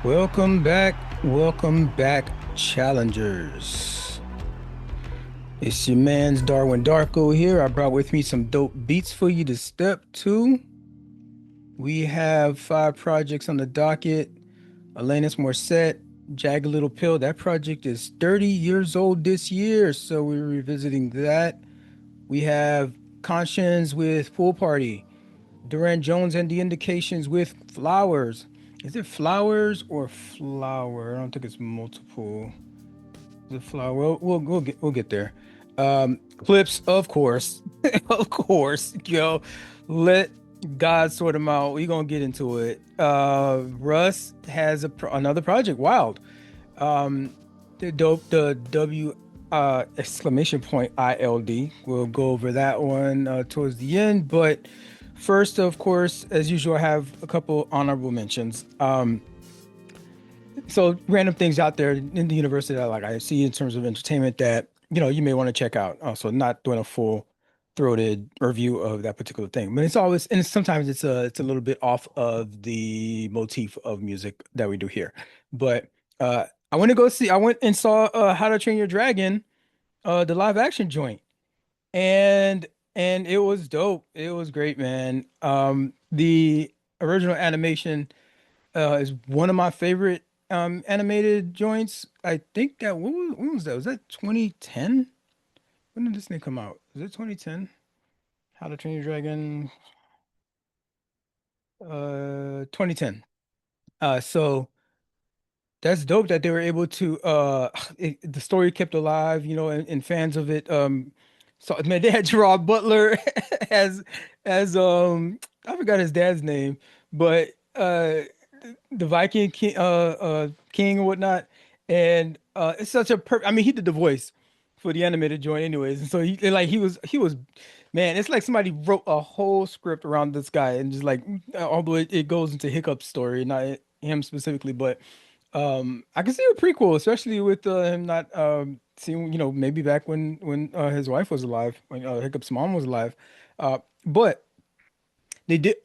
Welcome back, challengers. It's your man's Darwin Darko here. I brought with me some dope beats for you to step to. We have five projects on the docket. Alanis Morissette, Jagged Little Pill. That project is 30 years old this year, so we're revisiting that. We have Konshens with Pool Party. Durand Jones and the Indications with Flowers. Is it Flowers or Flower? I don't think it's multiple. The flower. We'll get there. Clipse, of course, of course. Yo, let God sort them out. We're gonna get into it. Russ has another project. Wild. Um, the W exclamation point ILD. We'll go over that one towards the end. But first, of course, as usual, I have a couple honorable mentions. So random things out there in the universe that I see in terms of entertainment that you may want to check out. Also, not doing a full throated review of that particular thing, but it's always and sometimes it's a little bit off of the motif of music that we do here. But I went to go see. I went and saw How to Train Your Dragon, the live action joint, and and it was dope. It was great, man. The original animation is one of my favorite animated joints. I think that when was that? Was that 2010? When did this thing come out? Was it 2010? How to Train Your Dragon 2010. So that's dope that they were able to the story kept alive, and fans of it so man they had Gerard Butler as as I forgot his dad's name, but the Viking king and whatnot. And it's such a I mean, he did the voice for the animated joint anyways. And so he was man, it's like somebody wrote a whole script around this guy and just like although it goes into Hiccup's story, not him specifically, but I can see a prequel, especially with him not seeing, maybe back when his wife was alive, when Hiccup's mom was alive. But they did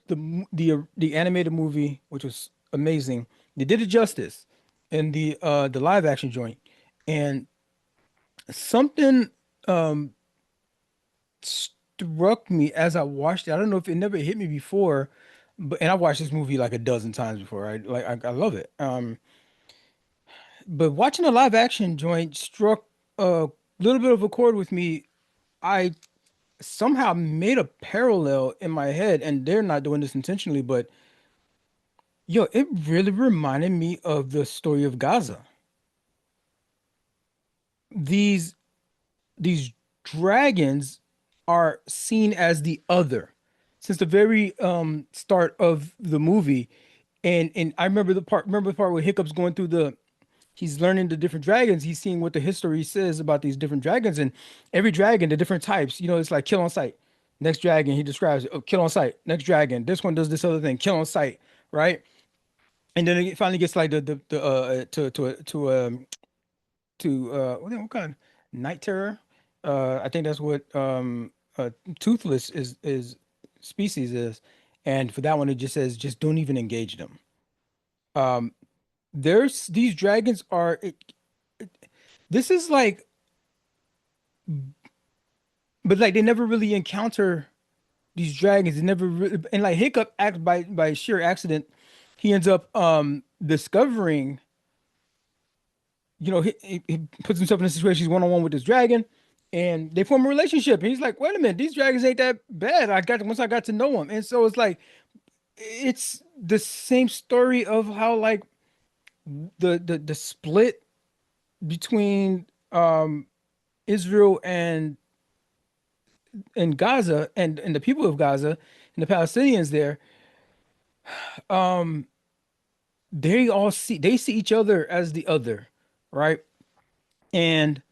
the animated movie, which was amazing. They did it justice in the live action joint, and something um struck me as I watched it. I don't know if it never hit me before, but and I've watched this movie like a dozen times before. I love it. But watching a live action joint struck a little bit of a chord with me. I somehow made a parallel in my head, and they're not doing this intentionally, but yo, it really reminded me of the story of Gaza. These these dragons are seen as the other since the very start of the movie. And I remember the part where Hiccup's going through the he's learning the different dragons. He's seeing what the history says about these different dragons and every dragon, the different types. It's like kill on sight. Next dragon, he describes it. Oh, kill on sight. Next dragon, this one does this other thing. Kill on sight, right? And then it finally gets like the what kind of night terror? I think that's what toothless is species is. And for that one, it just says just don't even engage them. Um, there's these dragons are this is like, but like they never really encounter these dragons. They never really, and like Hiccup acts by sheer accident. He ends up discovering, he puts himself in a situation. He's one on one with this dragon, and they form a relationship. And he's like, wait a minute, these dragons ain't that bad. Once I got to know them, and so it's like it's the same story of how like the split between Israel and Gaza and the people of Gaza and the Palestinians there. Um, they see each other as the other, right? And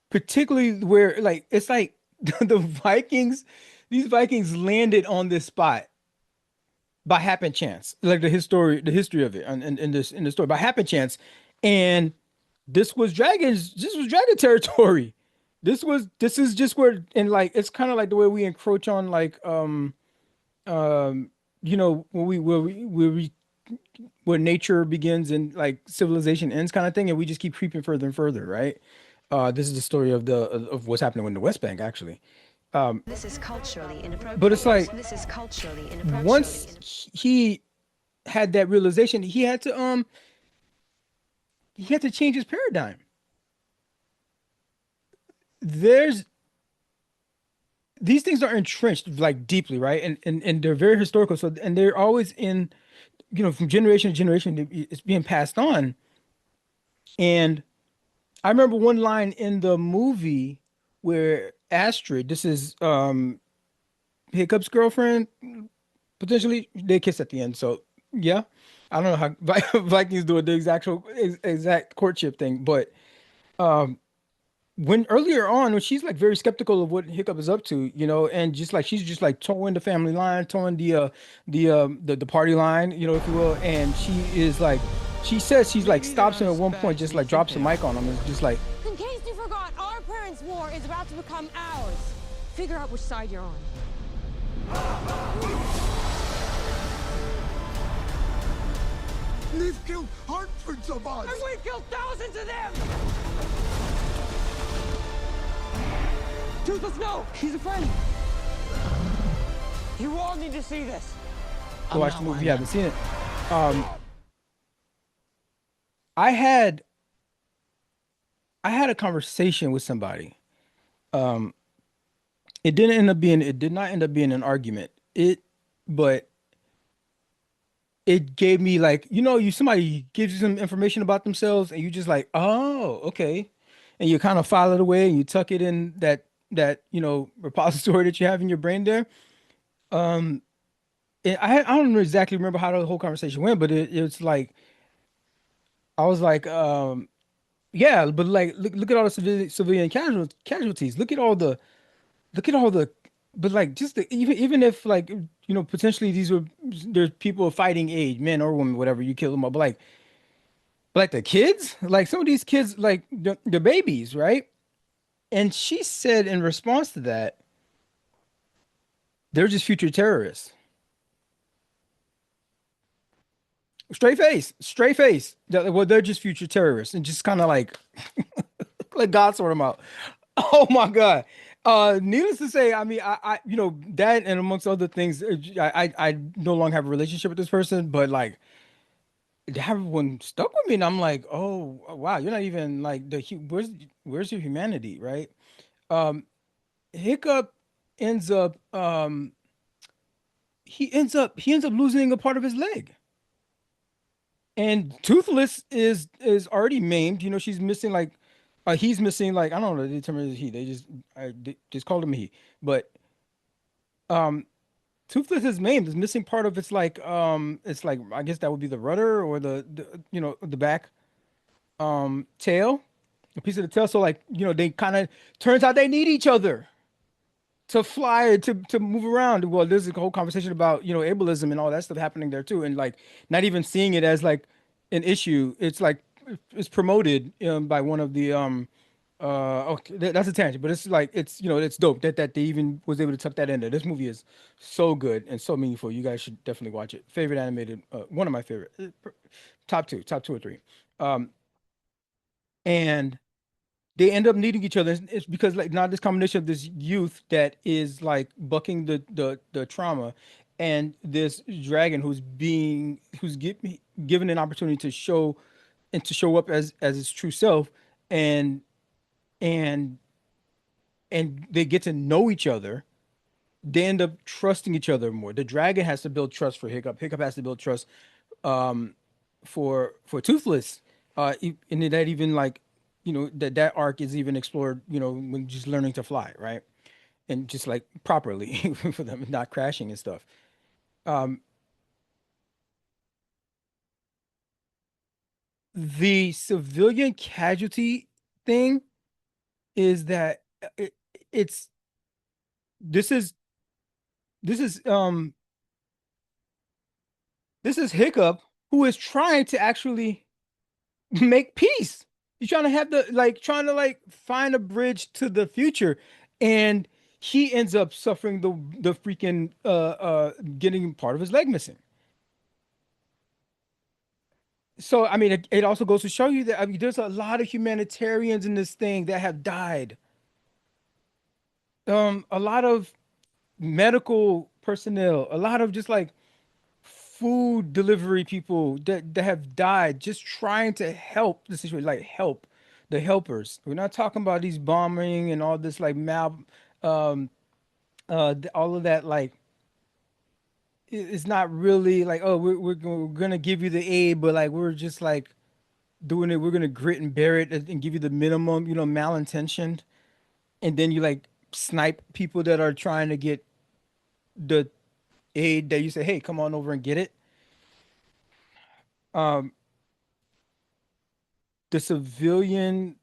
particularly where like it's like the Vikings, these Vikings landed on this spot by happen chance, like the history of it, and in the story by happen chance, and this was dragon territory. This is just where, and like it's kind of like the way we encroach on like when we where nature begins and like civilization ends kind of thing, and we just keep creeping further and further, right? This is the story of the of what's happening in the West Bank, actually. Um, This is culturally but it's inappropriate. like This is culturally once inappropriate. he had that realization, he had to change his paradigm. There's these things are entrenched like deeply, right? And they're very historical. So and they're always in, from generation to generation, it's being passed on. And I remember one line in the movie where Astrid, this is Hiccup's girlfriend, potentially they kiss at the end. So yeah, I don't know how Vikings do it, the exact courtship thing, but when earlier on when she's like very skeptical of what Hiccup is up to, and just like she's just like towing the family line, towing the party line, if you will, and she is like she says she's like Maybe they're stops not him at as one bad point, as just we like think drops a they are. mic on him, and it's just like In case you forgot, our parents' war is about to become ours. Figure out which side you're on. They've killed hundreds of us! And we've killed thousands of them! Toothless, no! He's a friend! You all need to see this. go watch the movie if you haven't seen it. Um, I had I had a conversation with somebody. Um, it did not end up being an argument. But it gave me like, somebody gives you some information about themselves and you just like, oh, okay. And you kind of file it away and you tuck it in that repository that you have in your brain there. Um, and I don't exactly remember how the whole conversation went, but it's like I was like, yeah, but like look at all the civilian casualties. Look at all the but like just even if like potentially there's people of fighting age, men or women, whatever, you kill them all, but like the kids, like some of these kids, like the babies, right? And she said in response to that, they're just future terrorists. Straight face. Well, they're just future terrorists, and just kind of like God sort them out. Oh my God. Needless to say, I mean, that and amongst other things, I no longer have a relationship with this person, but like that one stuck with me, and I'm like, oh wow, you're not even like where's your humanity, right? Um, Hiccup ends up he ends up losing a part of his leg. And Toothless is already maimed. She's missing like he's missing like I don't know the term is he. They just called him he. But um Toothless is maimed. Is missing part of it's like I guess that would be the rudder or the back tail. A piece of the tail. So like, they kind of turns out they need each other to fly to move around. Well, there's a whole conversation about ableism and all that stuff happening there too, and like not even seeing it as like an issue. It's like it's promoted by one of the okay, that's a tangent, but it's like it's dope that they even was able to tuck that in there. This movie is so good and so meaningful. You guys should definitely watch it. Favorite animated, one of my favorite, top two or three, and they end up needing each other. It's because like now this combination of this youth that is like bucking the trauma, and this dragon given an opportunity to show up as its true self, and and they get to know each other. They end up trusting each other more. The dragon has to build trust for Hiccup. Hiccup has to build trust um for Toothless. And that even like that arc is even explored, when just learning to fly, right? And just like properly for them not crashing and stuff. Um the civilian casualty thing is that it's this is this is this is Hiccup who is trying to actually make peace. He's trying to have trying to like find a bridge to the future, and he ends up suffering the freaking getting part of his leg missing. So I mean, it also goes to show you that I mean, there's a lot of humanitarians in this thing that have died. A lot of medical personnel, a lot of just like food delivery people that have died just trying to help the situation, like help the helpers. We're not talking about these bombing and all this like um, all of that. Like it's not really like, oh, we're gonna give you the aid, but like we're just like doing it. We're gonna grit and bear it and give you the minimum, malintentioned, and then you like snipe people that are trying to get the aid that you say, hey, come on over and get it. Um, the civilian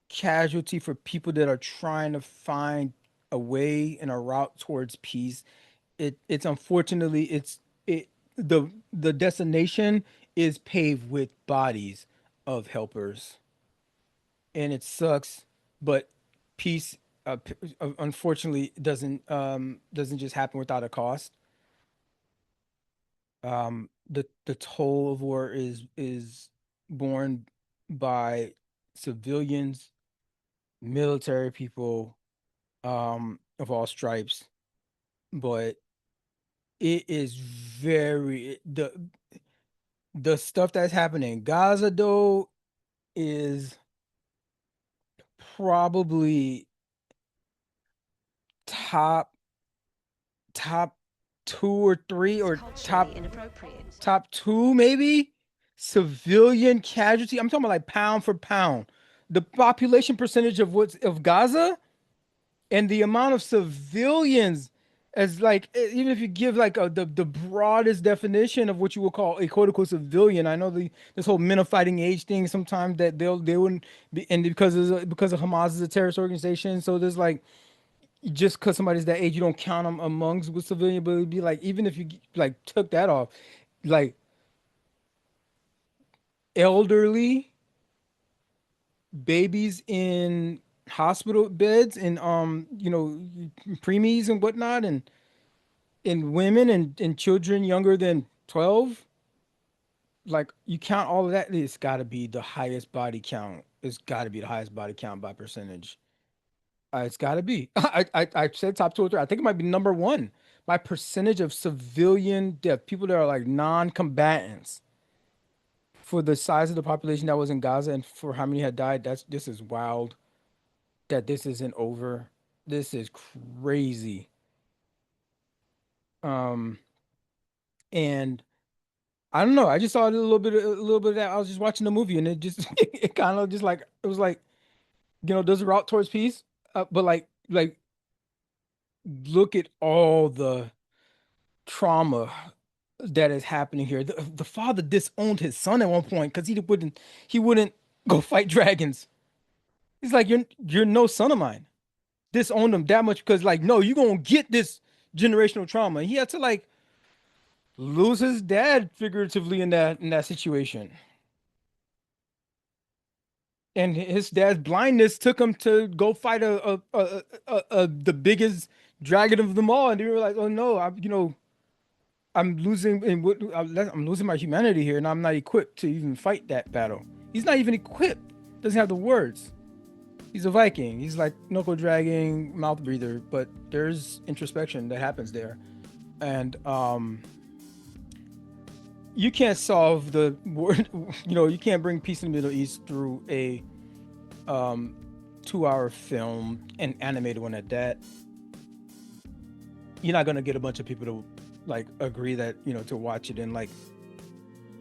casualty for people that are trying to find a way and a route towards peace. It's unfortunately it the destination is paved with bodies of helpers, and it sucks, but peace unfortunately doesn't just happen without a cost. The toll of war is borne by civilians, military people, of all stripes, but it is very the stuff that's happening in Gaza though is probably top top two or three Is or culturally inappropriate. top two maybe civilian casualty. I'm talking about like pound for pound. The population percentage of what's of Gaza and the amount of civilians as like even if you give like the broadest definition of what you would call a quote unquote civilian. I know this whole men of fighting age thing sometimes that they wouldn't be, and because of Hamas is a terrorist organization, so there's like just because somebody's that age you don't count them amongst with civilian, but it'd be like even if you like took that off, like elderly, babies in hospital beds and preemies and whatnot, and women and children younger than 12, like you count all of that, it's got to be the highest body count. It's got to be the highest body count by percentage. It's got to be. I said top two or three. I think it might be number one by percentage of civilian death, people that are like non-combatants for the size of the population that was in Gaza and for how many had died. This is wild that this isn't over. This is crazy. Um, and I don't know. I just saw a little bit of that. I was just watching the movie, and it just it kind of just like it was like there's a route towards peace, but like look at all the trauma that is happening here. The father disowned his son at one point because he wouldn't go fight dragons. He's like you're no son of mine. Disowned him that much because like no, you gonna get this generational trauma. He had to like lose his dad figuratively in that situation. And his dad's blindness took him to go fight the biggest dragon of them all, and they were like, "Oh no, I'm losing I'm losing my humanity here, and I'm not equipped to even fight that battle." He's not even equipped. Doesn't have the words. He's a Viking. He's like knuckle dragging, mouth breather, but there's introspection that happens there, and you can't solve the word. You can't bring peace in the Middle East through a um 2-hour film, an animated one at that. You're not gonna get a bunch of people to like agree that to watch it and like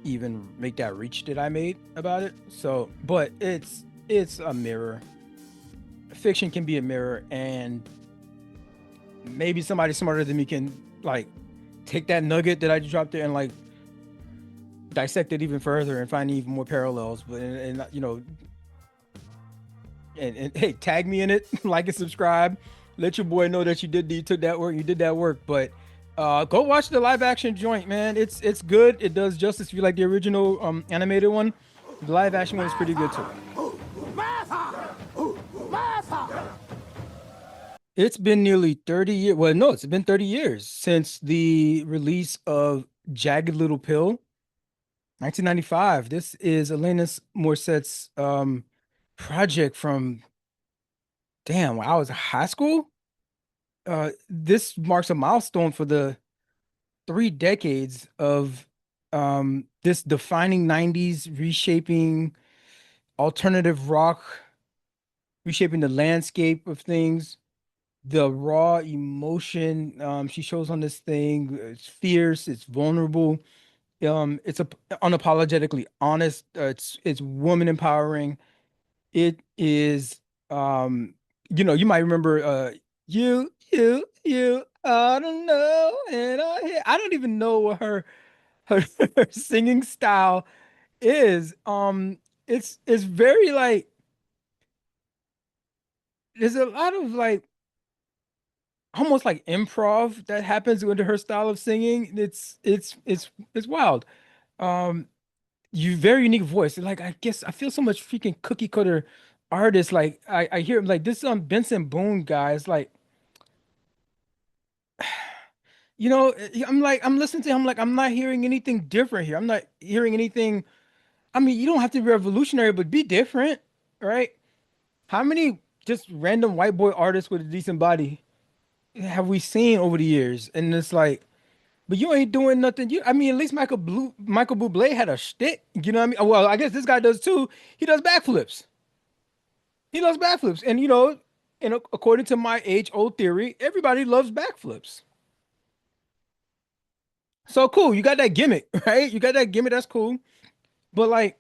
even make that reach that I made about it. So but it's a mirror. Fiction can be a mirror, and maybe somebody smarter than me can like take that nugget that I just dropped there and like dissect it even further and find even more parallels. But and hey, tag me in it, like and subscribe. Let your boy know that you took that work, you did that work. But go watch the live action joint, man. It's good. It does justice if you like the original animated one. The live action one is pretty good too. It's been nearly 30 years. Well, no, it's been 30 years since the release of Jagged Little Pill. 1995. This is Alanis Morissette's project from, damn, when I was in high school. This marks a milestone for the 3 decades of this defining 90s reshaping alternative rock, reshaping the landscape of things. The raw emotion she shows on this thing, it's fierce, it's vulnerable. It's unapologetically honest. It's woman empowering. It is you might remember you I don't know, and I don't even know what her, her singing style is. It's very like there's a lot of like almost like improv that happens into her style of singing. It's wild. Um, you very unique voice. Like I guess I feel so much freaking cookie cutter artist. Like I hear like this Benson Boone guy is like, I'm listening to him like I'm not hearing anything different here. I'm not hearing anything. I mean, you don't have to be revolutionary, but be different, right? How many just random white boy artists with a decent body have we seen over the years? And it's like, but you ain't doing nothing. I mean, at least Michael Bublé had a shtick. You know what I mean? Well, I guess this guy does too. He does backflips. He loves backflips, and according to my age-old theory, everybody loves backflips. So cool, you got that gimmick, right? You got that gimmick. That's cool. But like,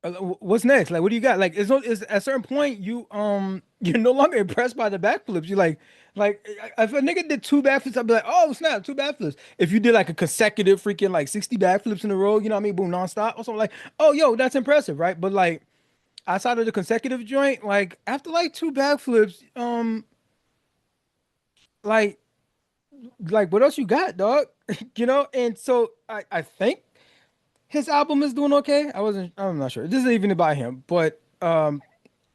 what's next? Like, what do you got? Like, is at a certain point you're no longer impressed by the backflips. You if a nigga did two backflips, I'd be like, oh snap, two backflips. If you did like a consecutive freaking like 60 backflips in a row, you know what I mean, boom, nonstop or something like, oh yo, that's impressive, right? But like outside of the consecutive joint, like after like two backflips, like what else you got, dog? And so I think his album is doing okay. I'm not sure. This isn't even about him, but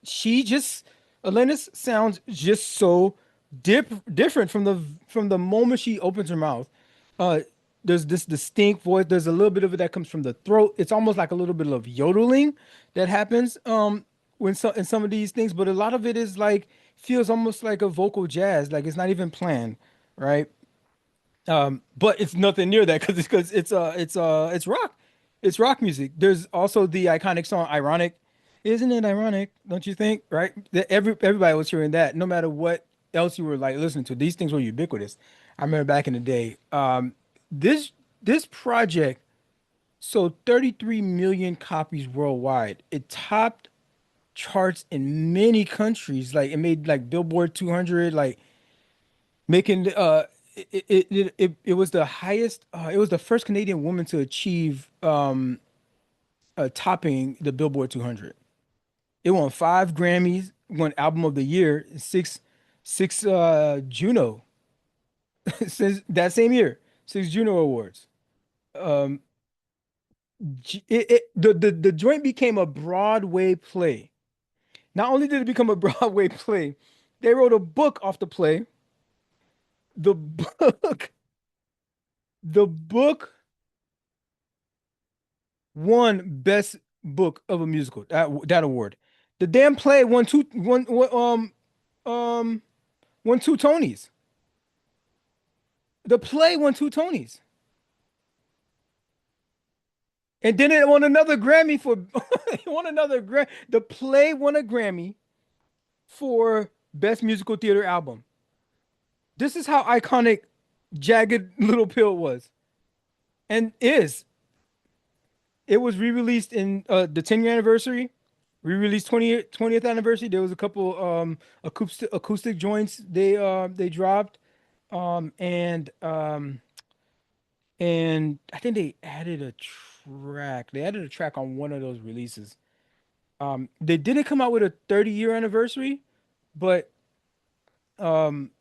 she just Alanis sounds just so different from the moment she opens her mouth. Uh, there's this distinct voice. There's a little bit of it that comes from the throat. It's almost like a little bit of yodeling that happens in some of these things, but a lot of it is like feels almost like a vocal jazz, like it's not even planned, right? But it's nothing near that because it's rock. It's rock music. There's also the iconic song "Ironic." Isn't it ironic? Don't you think? Right? Everybody was hearing that, no matter what else you were like listening to. These things were ubiquitous. I remember back in the day. This this project sold 33 million copies worldwide. It topped charts in many countries. Like it made like Billboard 200. Like making it was the highest it was the first Canadian woman to achieve topping the Billboard 200. It won 5 Grammys, won Album of the Year, six Juno since that same year, 6 Juno Awards. Um the joint became a Broadway play. Not only did it become a Broadway play, they wrote a book off the play. The book the book won Best Book of a Musical, that award. The damn play um won 2 Tonys. The play won 2 Tonys, and then it won another Grammy for it won another Grammy. The play won a Grammy for Best Musical Theater Album. This is how iconic Jagged Little Pill was and is. It was re-released in the 10-year anniversary, re-released 20th anniversary. There was a couple acoustic joints they dropped. Um and um and I think they added a track. They added a track on one of those releases. They didn't come out with a 30-year anniversary, but um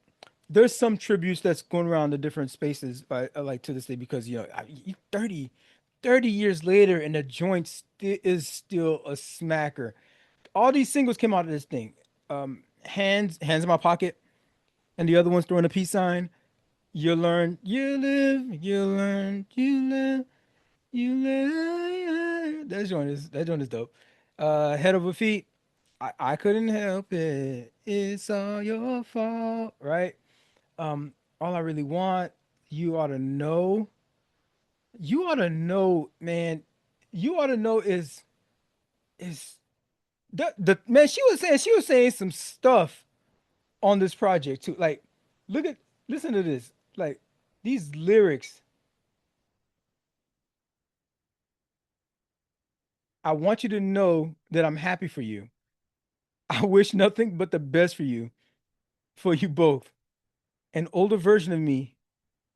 there's some tributes that's going around the different spaces like to this day because 30 years later and the joint is still a smacker. All these singles came out of this thing. Hands in my pocket, and the other one's throwing a peace sign. You learn, you live, you learn, you live. That joint is dope. Head over feet. I couldn't help it. It's all your fault, right? All I really want, you ought to know. You ought to know, man. You ought to know is the man. She was saying some stuff on this project too. Like, look at listen to this. Like these lyrics. I want you to know that I'm happy for you. I wish nothing but the best for you both. An older version of me,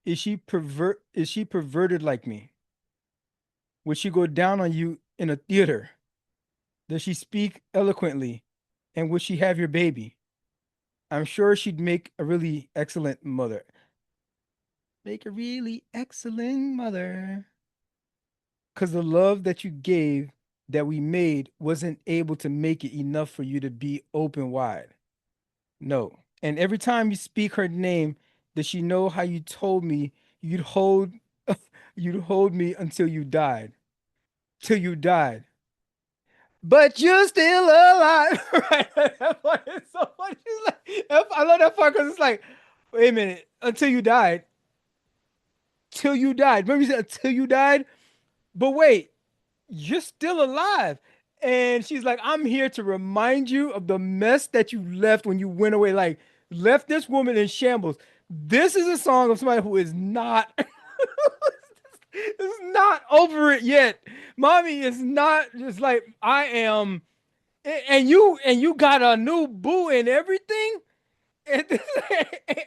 is she perverted like me? Would she go down on you in a theater? Does she speak eloquently? And would she have your baby? I'm sure she'd make a really excellent mother. Make a really excellent mother. Because the love that you gave, that we made, wasn't able to make it enough for you to be open wide. No. And every time you speak her name, does she know how you told me you'd hold you'd hold me until you died? Till you died. But you're still alive. Right? That part is so funny. She's like, I love that part because it's like, wait a minute, until you died. Till you died. Remember you said until you died? But wait, you're still alive. And she's like, I'm here to remind you of the mess that you left when you went away. Like, left this woman in shambles. This is a song of somebody who is not is not over it yet. Mommy is not just like I am. And you got a new boo and everything. And,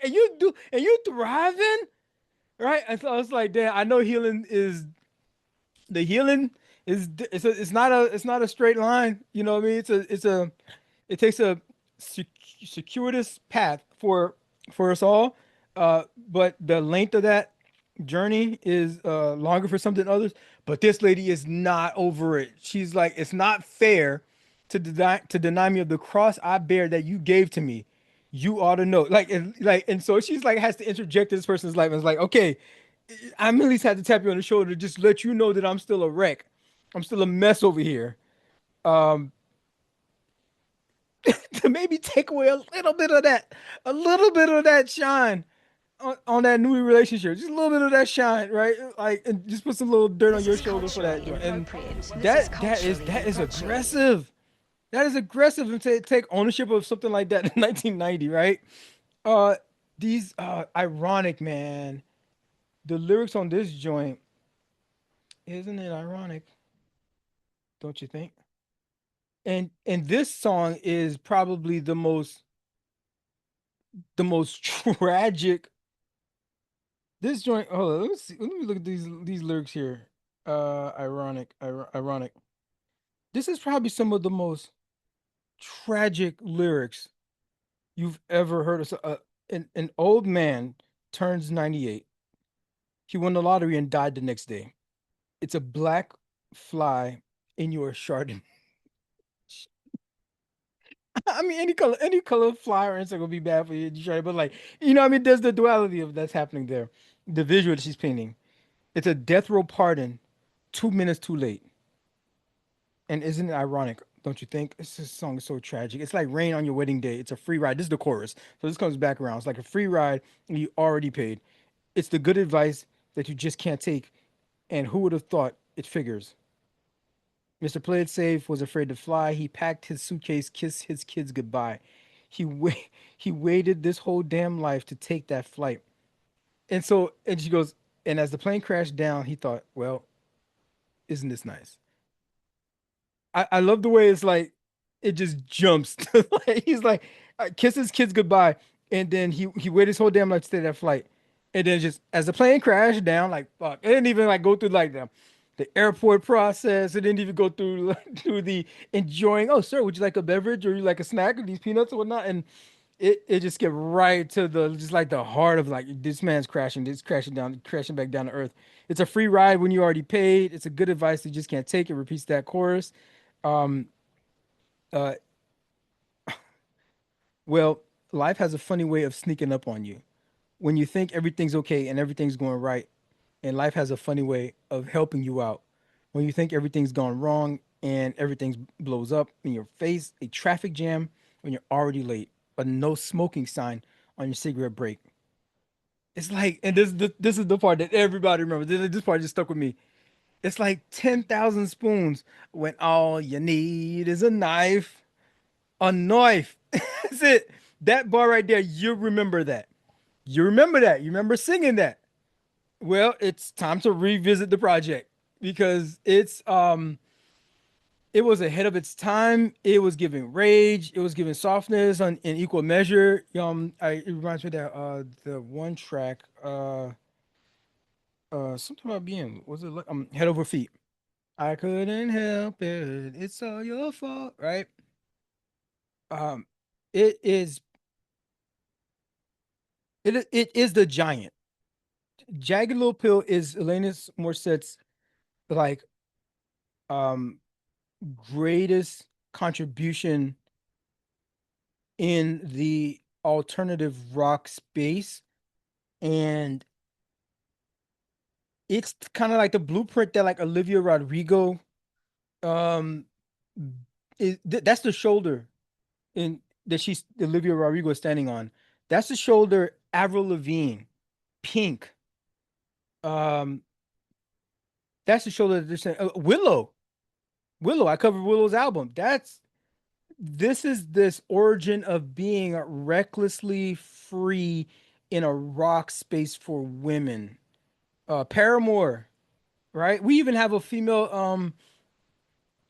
and you thriving, right? And so I was like, damn, I know healing it's not a straight line. You know what I mean? It takes a circuitous path for us all. But the length of that journey is longer for something others. But this lady is not over it. She's like, it's not fair to deny me of the cross I bear that you gave to me. You ought to know. And so she's like has to interject in this person's life and it's like, okay, I'm at least had to tap you on the shoulder to just let you know that I'm still a wreck. I'm still a mess over here. Um, to maybe take away a little bit of that shine on that new relationship, just a little bit of that shine, right? Like, and just put some little dirt on This your is shoulder for that culturally joint. And inappropriate. This is that is culturally that is inappropriate. aggressive. That is aggressive to take ownership of something like that in 1990, right? Uh, these ironic, man. The lyrics on this joint, isn't it ironic? Don't you think? And this song is probably the most tragic. This joint. Hold on, let me see. Let me look at these lyrics here. Ironic. This is probably some of the most tragic lyrics you've ever heard of. An old man turns 98. He won the lottery and died the next day. It's a black fly in your Chardonnay. I mean, any color fly or insect will be bad for you, Chardonnay, but like, I mean, there's the duality of that's happening there. The visual that she's painting. It's a death row pardon, 2 minutes too late. And isn't it ironic? Don't you think? This song is so tragic. It's like rain on your wedding day. It's a free ride. This is the chorus. So this comes back around. It's like a free ride and you already paid. It's the good advice that you just can't take. And who would have thought it figures? Mr. Play It Safe was afraid to fly. He packed his suitcase, kissed his kids goodbye. He wait he waited this whole damn life to take that flight. And she goes, and as the plane crashed down, he thought, well, isn't this nice? I love the way it's like it just jumps. Like, he's like kisses kids goodbye, and then he waited his whole damn life to take that flight, and then just as the plane crashed down, like fuck, it didn't even like go through like the airport process. It didn't even go through like, through the enjoying. Oh, sir, would you like a beverage or you like a snack or these peanuts or whatnot? And it just get right to the just like the heart of like this man's crashing, this crashing back down to earth. It's a free ride when you already paid. It's a good advice you just can't take. It repeats that chorus. Um, uh, well, life has a funny way of sneaking up on you. When you think everything's okay and everything's going right, and life has a funny way of helping you out. When you think everything's gone wrong and everything blows up in your face, a traffic jam when you're already late, a no smoking sign on your cigarette break. It's like, and this is the part that everybody remembers. This part just stuck with me. It's like 10,000 spoons when all you need is a knife. A knife. That's it. That bar right there, you remember that. You remember that. You remember singing that. Well, it's time to revisit the project because it was ahead of its time. It was giving rage. It was giving softness in equal measure. It reminds me of that the one track something about being was it like head over feet. I couldn't help it. It's all your fault, right? Um, it is it is the giant. Jagged Little Pill is Alanis Morissette's like um greatest contribution in the alternative rock space, and it's kind of like the blueprint that like Olivia Rodrigo um that's the shoulder in that she's Olivia Rodrigo is standing on. That's the shoulder Avril Lavigne, Pink. Um, that's the shoulder that they're saying. Willow, Willow. I covered Willow's album. That's this is this origin of being recklessly free in a rock space for women. Paramore, right? We even have a female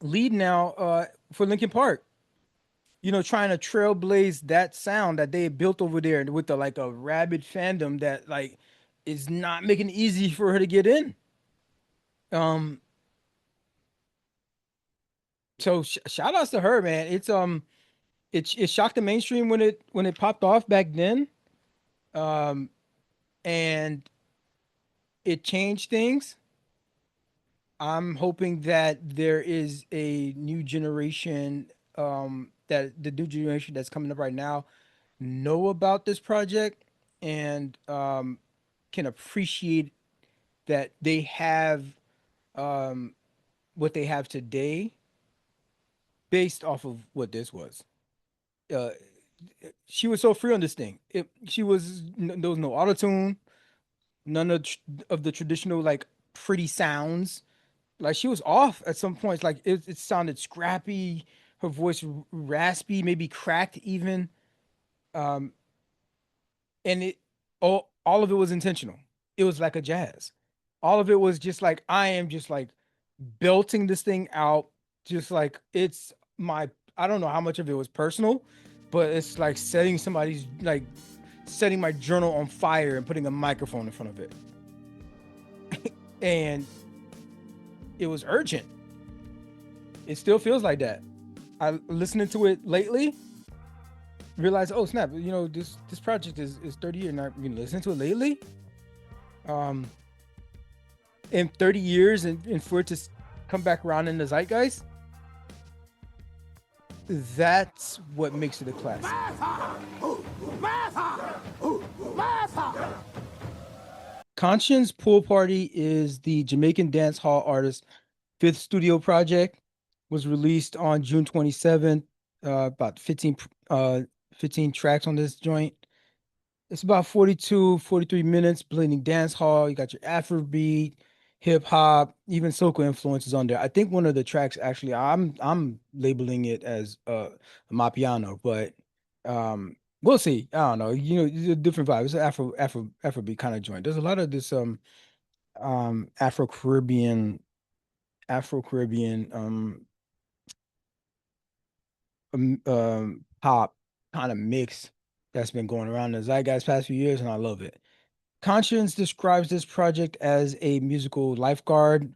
lead now for Linkin Park. You know, trying to trailblaze that sound that they built over there with the like a rabid fandom that like is not making it easy for her to get in. Um, so shout outs to her, man. It shocked the mainstream when it popped off back then. Um, and it changed things. I'm hoping that there is a new generation that the new generation that's coming up right now know about this project and can appreciate that they have um, what they have today based off of what this was. Uh, she was so free on this thing. She was there was no auto tune, none of the traditional like pretty sounds. Like she was off at some points. Like it sounded scrappy. Her voice raspy, maybe cracked even. Um, and it all of it was intentional. It was like a jazz. All of it was just like I am just like belting this thing out, just like it's my I don't know how much of it was personal, but it's like setting my journal on fire and putting a microphone in front of it. And it was urgent. It still feels like that. I listening to it lately, realized, oh snap, you know, this project is 30 years and I've been listening to it lately. Um in 30 years and for it to come back around in the zeitgeist, that's what makes it a classic. Konshens Pool Party is the Jamaican dance hall artist fifth studio project. Was released on June 27th. About 15 tracks on this joint. It's about 43 minutes, blending dance hall. You got your Afrobeat, hip hop, even soca influences on there. I think one of the tracks actually, I'm labeling it as my piano, but we'll see. I don't know. You know, it's a different vibe. It's an Afrobeat kind of joint. There's a lot of this Afro Caribbean pop kind of mix that's been going around the zeitgeist past few years, and I love it. Konshens describes this project as a musical lifeguard.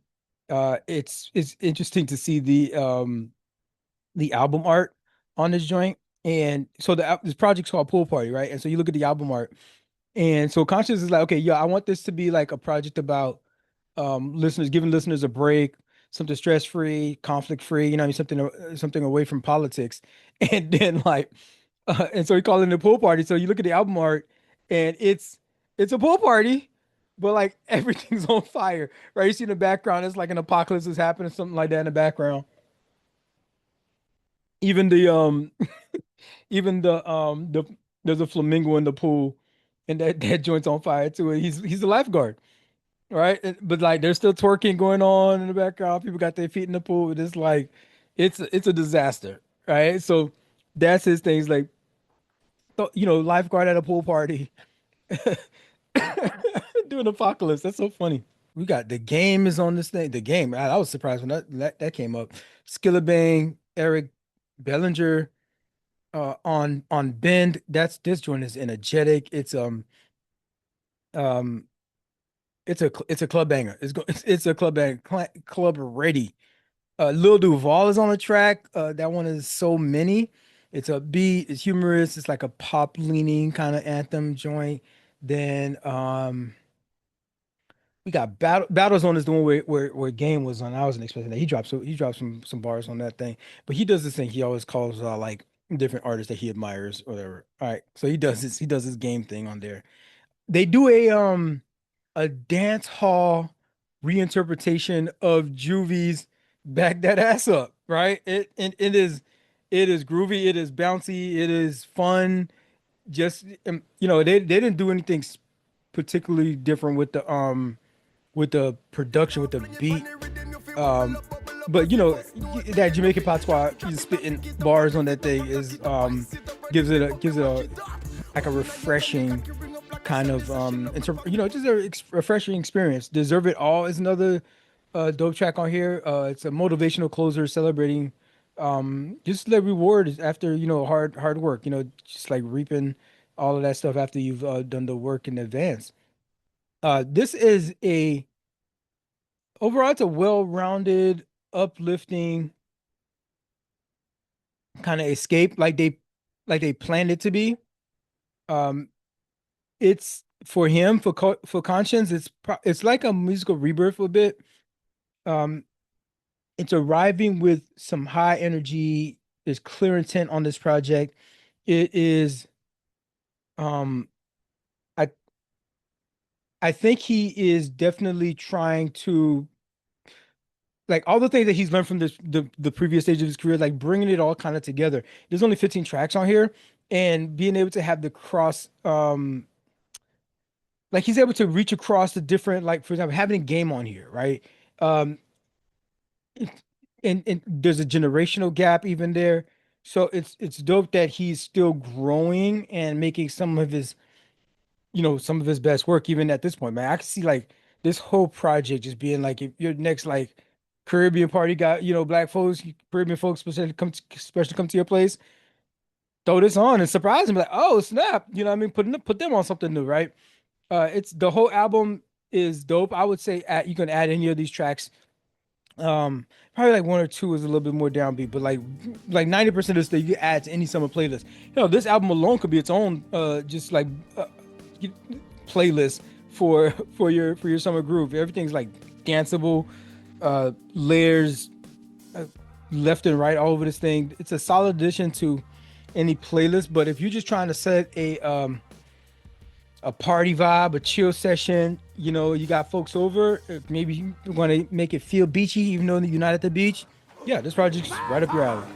It's interesting to see the album art on this joint, and so this project's called Pool Party, right? And so you look at the album art, and so Konshens is like, okay, yeah, I want this to be like a project about listeners giving listeners a break, something stress free, conflict free, you know, what I mean, something away from politics, and then like, and so he called it a pool party. So you look at the album art, and it's a pool party, but like everything's on fire, right? You see in the background, it's like an apocalypse is happening, something like that in the background. Even the even the there's a flamingo in the pool, and that joint's on fire too. And he's a lifeguard, right? But like there's still twerking going on in the background. People got their feet in the pool. It's like it's a disaster, right? So that's his things like lifeguard at a pool party doing apocalypse. That's so funny. We got the game is on this thing. The game. I was surprised when that came up. Skillabang, Eric Bellinger, on Bend. That's this joint is energetic. Um it's a club banger. It's a club banger. Club ready. Lil Duval is on the track. That one is so many. It's a beat. It's humorous. It's like a pop leaning kind of anthem joint. Then we got Battles on is the one where Game was on. I wasn't expecting that. He dropped some bars on that thing. But he does this thing. He always calls like different artists that he admires or whatever. All right. So he does his Game thing on there. They do a dance hall reinterpretation of Juvie's Back That Ass Up, right? It is groovy, it is bouncy, it is fun. Just they didn't do anything particularly different with the production, with the beat. Um, but that Jamaican Pot Squad, he's spitting bars on that thing is gives it a like a refreshing kind of just a refreshing experience. Deserve It All is another dope track on here. It's a motivational closer celebrating just the reward after hard work. Just like reaping all of that stuff after you've done the work in advance. This is a overall it's a well-rounded, uplifting kind of escape like they planned it to be. Um, it's for him for Konshens. It's like a musical rebirth a bit. Um, it's arriving with some high energy. There's clear intent on this project. It is. Um, I I think he is definitely trying to like all the things that he's learned from the previous stage of his career, like bringing it all kind of together. There's only 15 tracks on here, and being able to have the cross like he's able to reach across the different, like for example having a game on here, right? um and there's a generational gap even there, so it's dope that he's still growing and making some of his best work even at this point, man. I can see like this whole project just being like if your next like Caribbean party got black folks, Caribbean folks especially come to your place, throw this on and surprise them like, oh snap, what I mean, put them on something new, right? It's the whole album is dope. I would say you can add any of these tracks. Probably like one or two is a little bit more downbeat, but like 90% of this thing you can add to any summer playlist. This album alone could be its own just like playlist for your summer groove. Everything's like danceable, layers left and right all over this thing. It's a solid addition to any playlist, but if you're just trying to set a party vibe, a chill session. You got folks over. If maybe you want to make it feel beachy, even though you're not at the beach. Yeah, this project's right up your alley.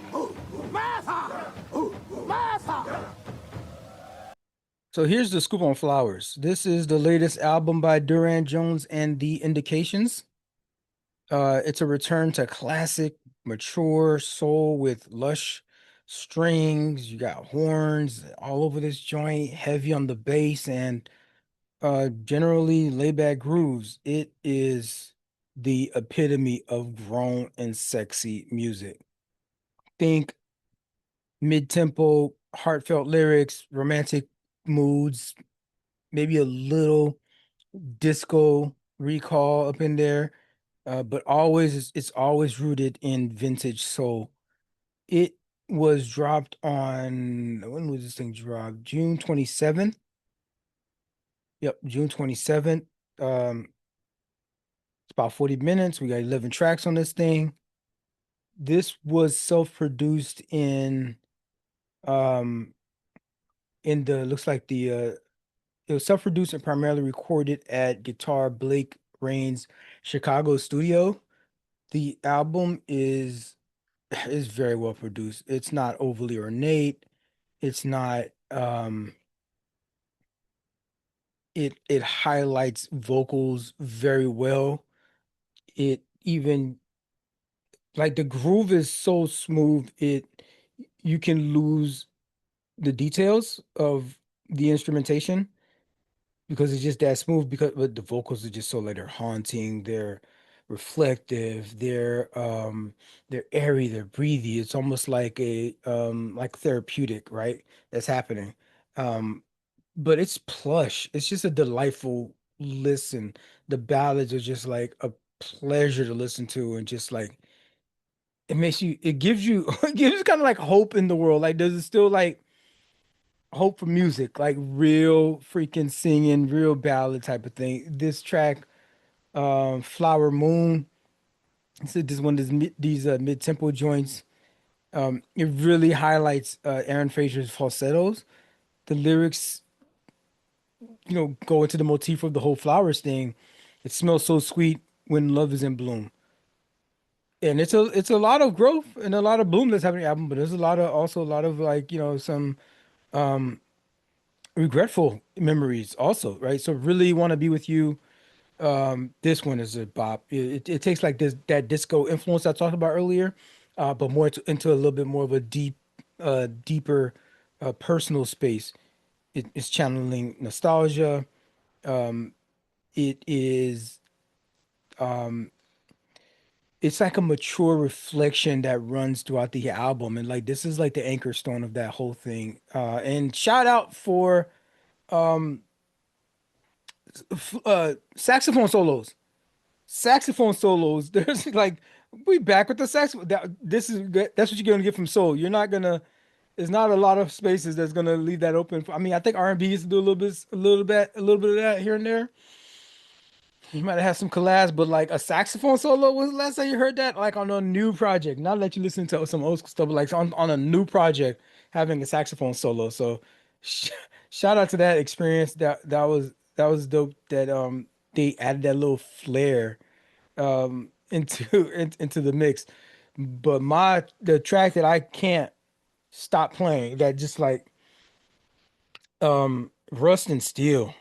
So here's the scoop on Flowers. This is the latest album by Durand Jones and The Indications. It's a return to classic, mature soul with lush strings. You got horns all over this joint, heavy on the bass, and generally laid back grooves. It is the epitome of grown and sexy music. Think mid-tempo, heartfelt lyrics, romantic moods, maybe a little disco recall up in there. But it's always rooted in vintage soul. It was dropped on, when was this thing dropped? June 27th. Yep, June 27th. It's about 40 minutes. We got 11 tracks on this thing. This was self-produced um in the looks like the It was self-produced and primarily recorded at Guitar Blake Rain's Chicago studio. The album is very well produced. It's not overly ornate. It's not it highlights vocals very well. It even like the groove is so smooth you can lose the details of the instrumentation because it's just that smooth because but the vocals are just so like they're haunting, they're reflective, they're airy, they're breathy. It's almost like therapeutic, right? That's happening. Um but it's plush. It's just a delightful listen. The ballads are just like a pleasure to listen to and just like it gives you it gives kind of like hope in the world. Like does it still like hope for music, like real freaking singing, real ballad type of thing. This track, Flower Moon, it's this one of these mid-tempo joints. It really highlights Aaron Fraser's falsettos. The lyrics, go into the motif of the whole flowers thing. It smells so sweet when love is in bloom. And it's a lot of growth and a lot of bloom that's happening in the album, but there's a lot of like, some um regretful memories also, right? So really want to be with you. This one is a bop. It takes like this that disco influence I talked about earlier, but more into a little bit more of a deeper, personal space. It's channeling nostalgia. It is um it's like a mature reflection that runs throughout the album, and like this is like the anchor stone of that whole thing. And shout out for um saxophone solos. Saxophone solos. There's like we back with the saxophone. That's what you're gonna get from soul. You're not gonna. There's not a lot of spaces that's gonna leave that open. I mean, I think R&B used to do a little bit of that here and there. You might have had some collabs, but like a saxophone solo. When's the last time you heard that? Like on a new project. Not that you listen to some old school stuff, but like on a new project, having a saxophone solo. So, sh shout out to that experience. That was dope. That they added that little flair into the mix. But the track that I can't stop playing that just like Rust and Steel.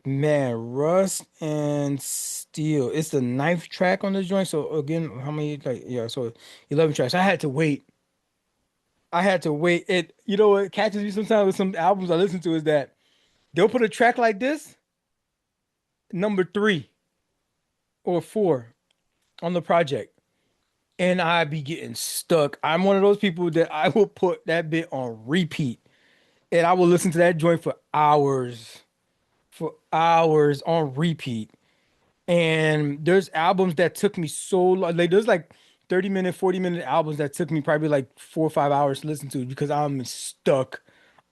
Man, Rust and Steel. It's the ninth track on the joint. So again, how many like yeah, so 11 tracks. I had to wait. I had to wait. What catches me sometimes with some albums I listen to is that they'll put a track like this, number three or four on the project. And I be getting stuck. I'm one of those people that I will put that bit on repeat and I will listen to that joint for hours on repeat. And there's albums that took me so long. Like there's like 30-minute, 40-minute albums that took me probably like 4 or 5 hours to listen to because I'm stuck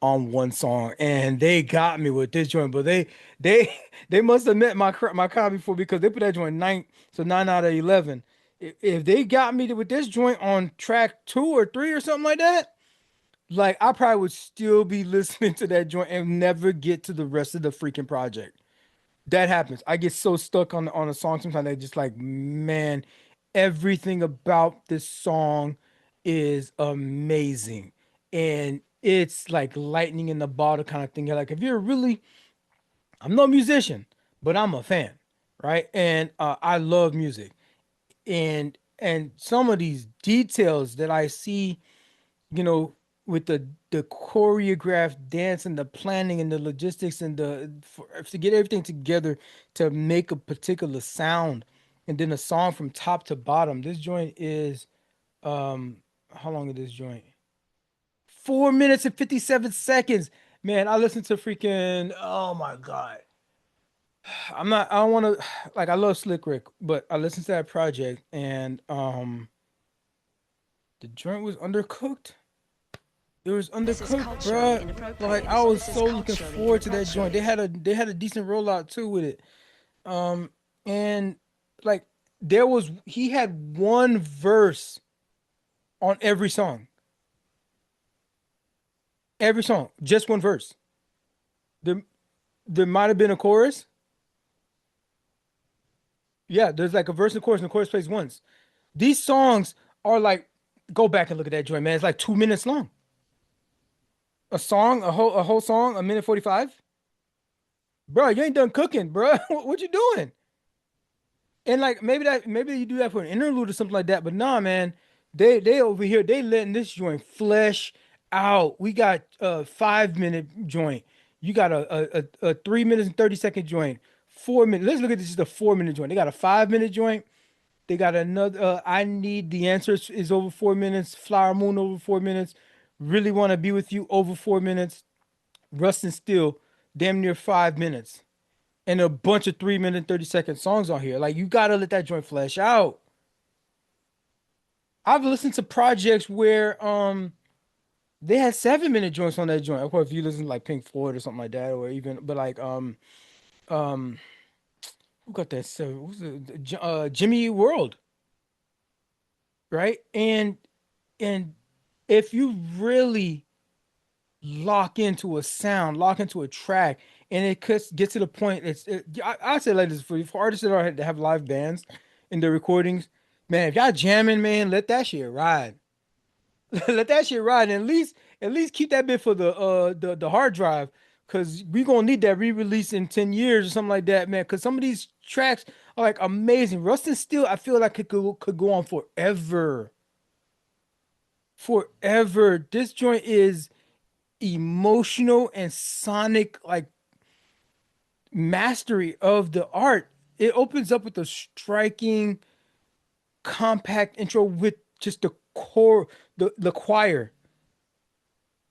on one song. And they got me with this joint, but they they must have met my copy before because they put that joint nine, so 9 out of 11. If they got me with this joint on track two or three or something like that, like I probably would still be listening to that joint and never get to the rest of the freaking project. That happens. I get so stuck on a song sometimes I just like, man, everything about this song is amazing. And it's like lightning in the bottle kind of thing. Like if you're really, I'm no musician, but I'm a fan, right? And I love music. And some of these details that I see, you know, with the choreographed dance and the planning and the logistics and to get everything together to make a particular sound and then a song from top to bottom. This joint is um how long is this joint? 4 minutes and 57 seconds. Man, I listened to freaking oh my God. I don't want to like I love Slick Rick, but I listened to that project and the joint was undercooked. It was This is undercooked, culturally bruh. Like I inappropriate. was This is so looking culturally forward to that joint. inappropriate. They had a decent rollout too with it. Um, and like there was he had one verse on every song, just one verse. There there might have been a chorus. Yeah, there's like a verse and chorus, and the chorus plays once. These songs are like, go back and look at that joint, man. It's like 2 minutes long. A song, a whole song, a minute 45. Bro, you ain't done cooking, bro. What you doing? And like maybe you do that for an interlude or something like that. But nah, man, they over here they letting this joint flesh out. We got a 5 minute joint. You got a 3 minutes and 30 second joint. 4 minutes. Let's look at this. Just a 4 minute joint. They got a 5 minute joint. They got another. I need the answers is over 4 minutes. Flower Moon over 4 minutes. Really want to be with you over 4 minutes. Rust and Steel, damn near 5 minutes, and a bunch of 3 minute 30 second songs on here. Like you gotta let that joint flesh out. I've listened to projects where they had 7 minute joints on that joint. Of course, if you listen to like Pink Floyd or something like that, or even but like um who got that? So who's Jimmy Eat World, right? And if you really lock into a sound, lock into a track, and it gets to the point. I say like this for artists that are that have live bands in their recordings, man. If y'all jamming, man, let that shit ride. Let that shit ride, and at least keep that bit for the hard drive, cause we gonna need that re-release in 10 years or something like that, man. Cause some of these tracks are like amazing. Rust and Steel, I feel like could go on forever, forever. This joint is emotional and sonic like mastery of the art. It opens up with a striking compact intro with just the core, the choir,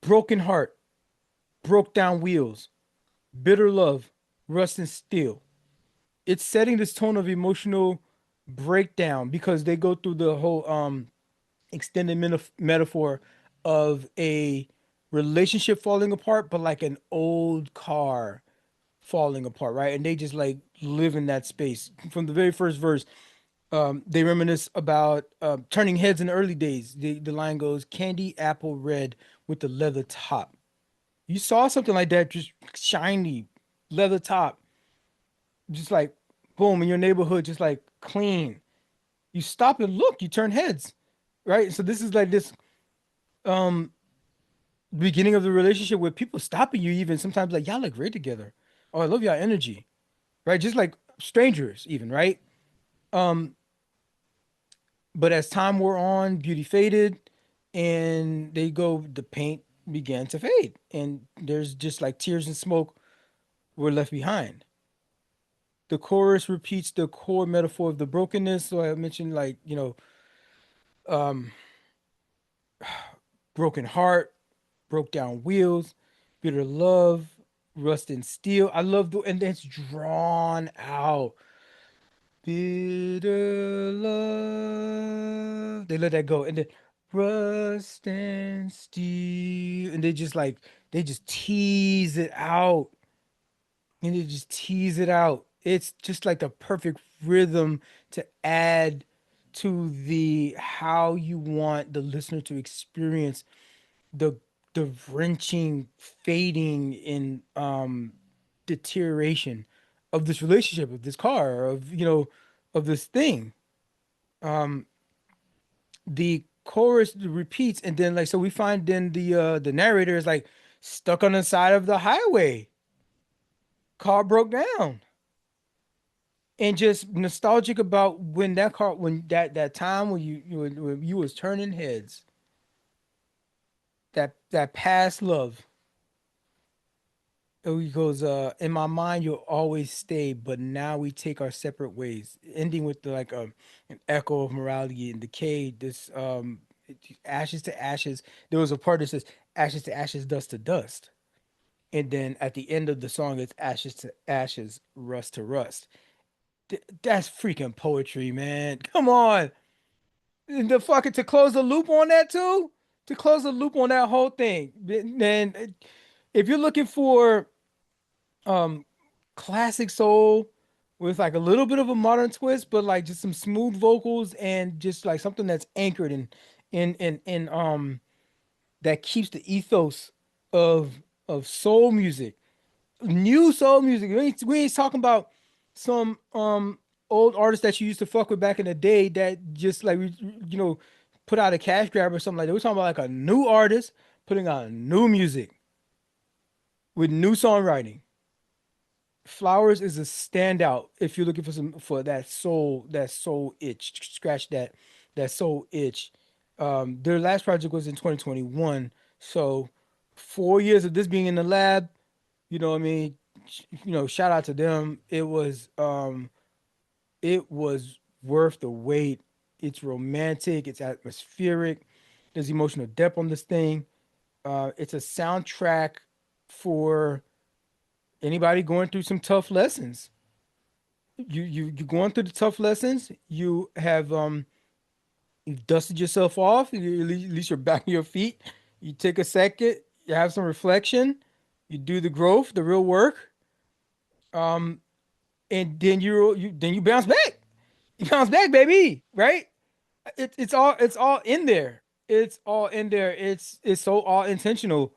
broken heart, broke down wheels, bitter love, rust and steel. It's setting this tone of emotional breakdown because they go through the whole extended metaphor of a relationship falling apart, but like an old car falling apart, right? And they just like live in that space. From the very first verse, they reminisce about turning heads in the early days. The line goes, "Candy apple red with the leather top." You saw something like that, just shiny leather top, just like boom in your neighborhood, just like clean. You stop and look, you turn heads, right? So this is like this um beginning of the relationship with people stopping you even sometimes like y'all look great together. Oh, I love y'all energy, right? Just like strangers even, right? Um, but as time wore on, beauty faded and the paint began to fade and there's just like tears and smoke were left behind. The chorus repeats the core metaphor of the brokenness. So I mentioned like, um, broken heart, broke down wheels, bitter love, rust and steel. I love the and it's drawn out. Bitter love. They let that go. And then rust and steel. And they just tease it out. And they just tease it out. It's just like the perfect rhythm to add to the how you want the listener to experience the the wrenching, fading, and deterioration of this relationship, of this car, of this thing. Um, the chorus repeats, and then like so we find then the narrator is like stuck on the side of the highway, car broke down, and just nostalgic about when that time when you was turning heads, that past love. Oh, he goes, in my mind, you'll always stay, but now we take our separate ways. Ending with like an echo of morality and decay. Ashes to ashes. There was a part that says ashes to ashes, dust to dust. And then at the end of the song, it's ashes to ashes, rust to rust. That's freaking poetry, man. Come on. And the fucking to close the loop on that too? To close the loop on that whole thing. Man, if you're looking for um classic soul with like a little bit of a modern twist, but like just some smooth vocals and just like something that's anchored in that keeps the ethos of soul music. new soul music. We ain't talking about some old artists that you used to fuck with back in the day that just like you know put out a cash grab or something like that. We're talking about like a new artist putting out new music with new songwriting. Flowers is a standout if you're looking for some for that soul itch. Scratch that soul itch. Their last project was in 2021, so 4 years of this being in the lab. You know what I mean? Shout out to them. It was worth the wait. It's romantic, it's atmospheric. There's emotional depth on this thing. It's a soundtrack for anybody going through some tough lessons. You going through the tough lessons. You've dusted yourself off. At least you're back on your feet. You take a second. You have some reflection. You do the growth, the real work, and then you bounce back. You bounce back, baby. Right? It's all in there. It's all in there. It's so all intentional.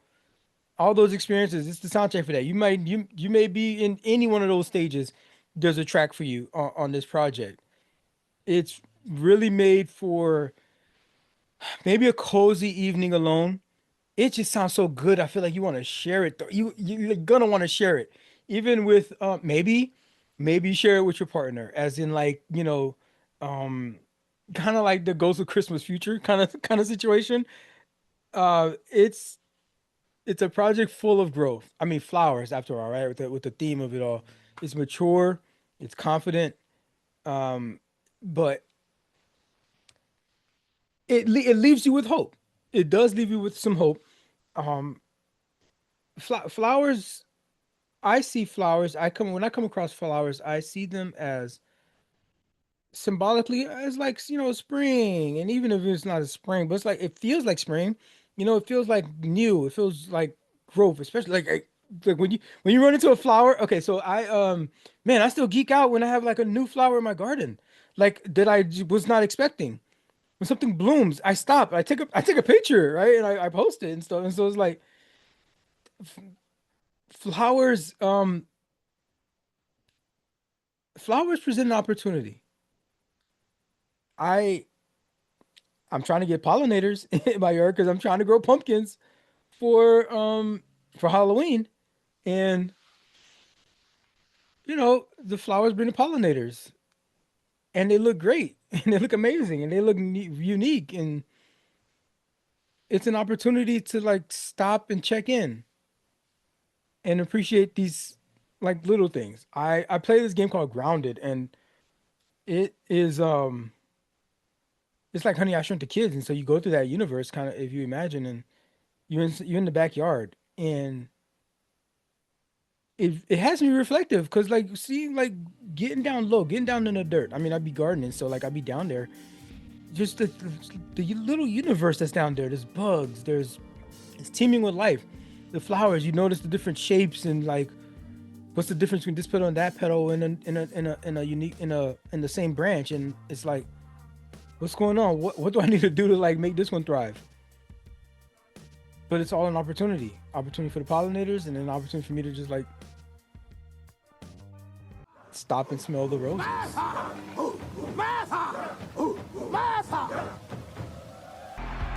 All those experiences. It's the soundtrack for that. You may be in any one of those stages. There's a track for you on this project. It's really made for maybe a cozy evening alone. It just sounds so good. I feel like you want to share it. You're gonna want to share it, even with maybe share it with your partner, as in like um, kind of like the Ghost of Christmas Future kind of situation. It's a project full of growth. I mean, flowers after all, right? With the theme of it all, it's mature, it's confident, but it leaves you with hope. It does leave you with some hope. Um, Flowers. I see flowers. When I come across flowers, I see them as symbolically as like spring, and even if it's not a spring, but it's like it feels like spring. It feels like new. It feels like growth, especially like when you run into a flower. Okay, so man, I still geek out when I have like a new flower in my garden, like that was not expecting. When something blooms, I stop. I take a picture, right, and I post it and stuff. And so it's like flowers. Flowers present an opportunity. I I'm trying to get pollinators in my yard because I'm trying to grow pumpkins for Halloween, and the flowers bring the pollinators, and they look great, and they look amazing, and they look unique, and it's an opportunity to like stop and check in and appreciate these like little things. I play this game called Grounded, and it is it's like Honey I Shrunk the Kids, and so you go through that universe kind of if you imagine, and you're in the backyard, and it has me reflective because like see like getting down low, getting down in the dirt. I mean, I'd be gardening, so like I'd be down there. Just the little universe that's down there. There's bugs. It's teeming with life. The flowers. You notice the different shapes and like what's the difference between this petal and that petal in a unique in the same branch. And it's like, what's going on? What do I need to do to like make this one thrive? But it's all an opportunity for the pollinators, and an opportunity for me to just like stop and smell the roses.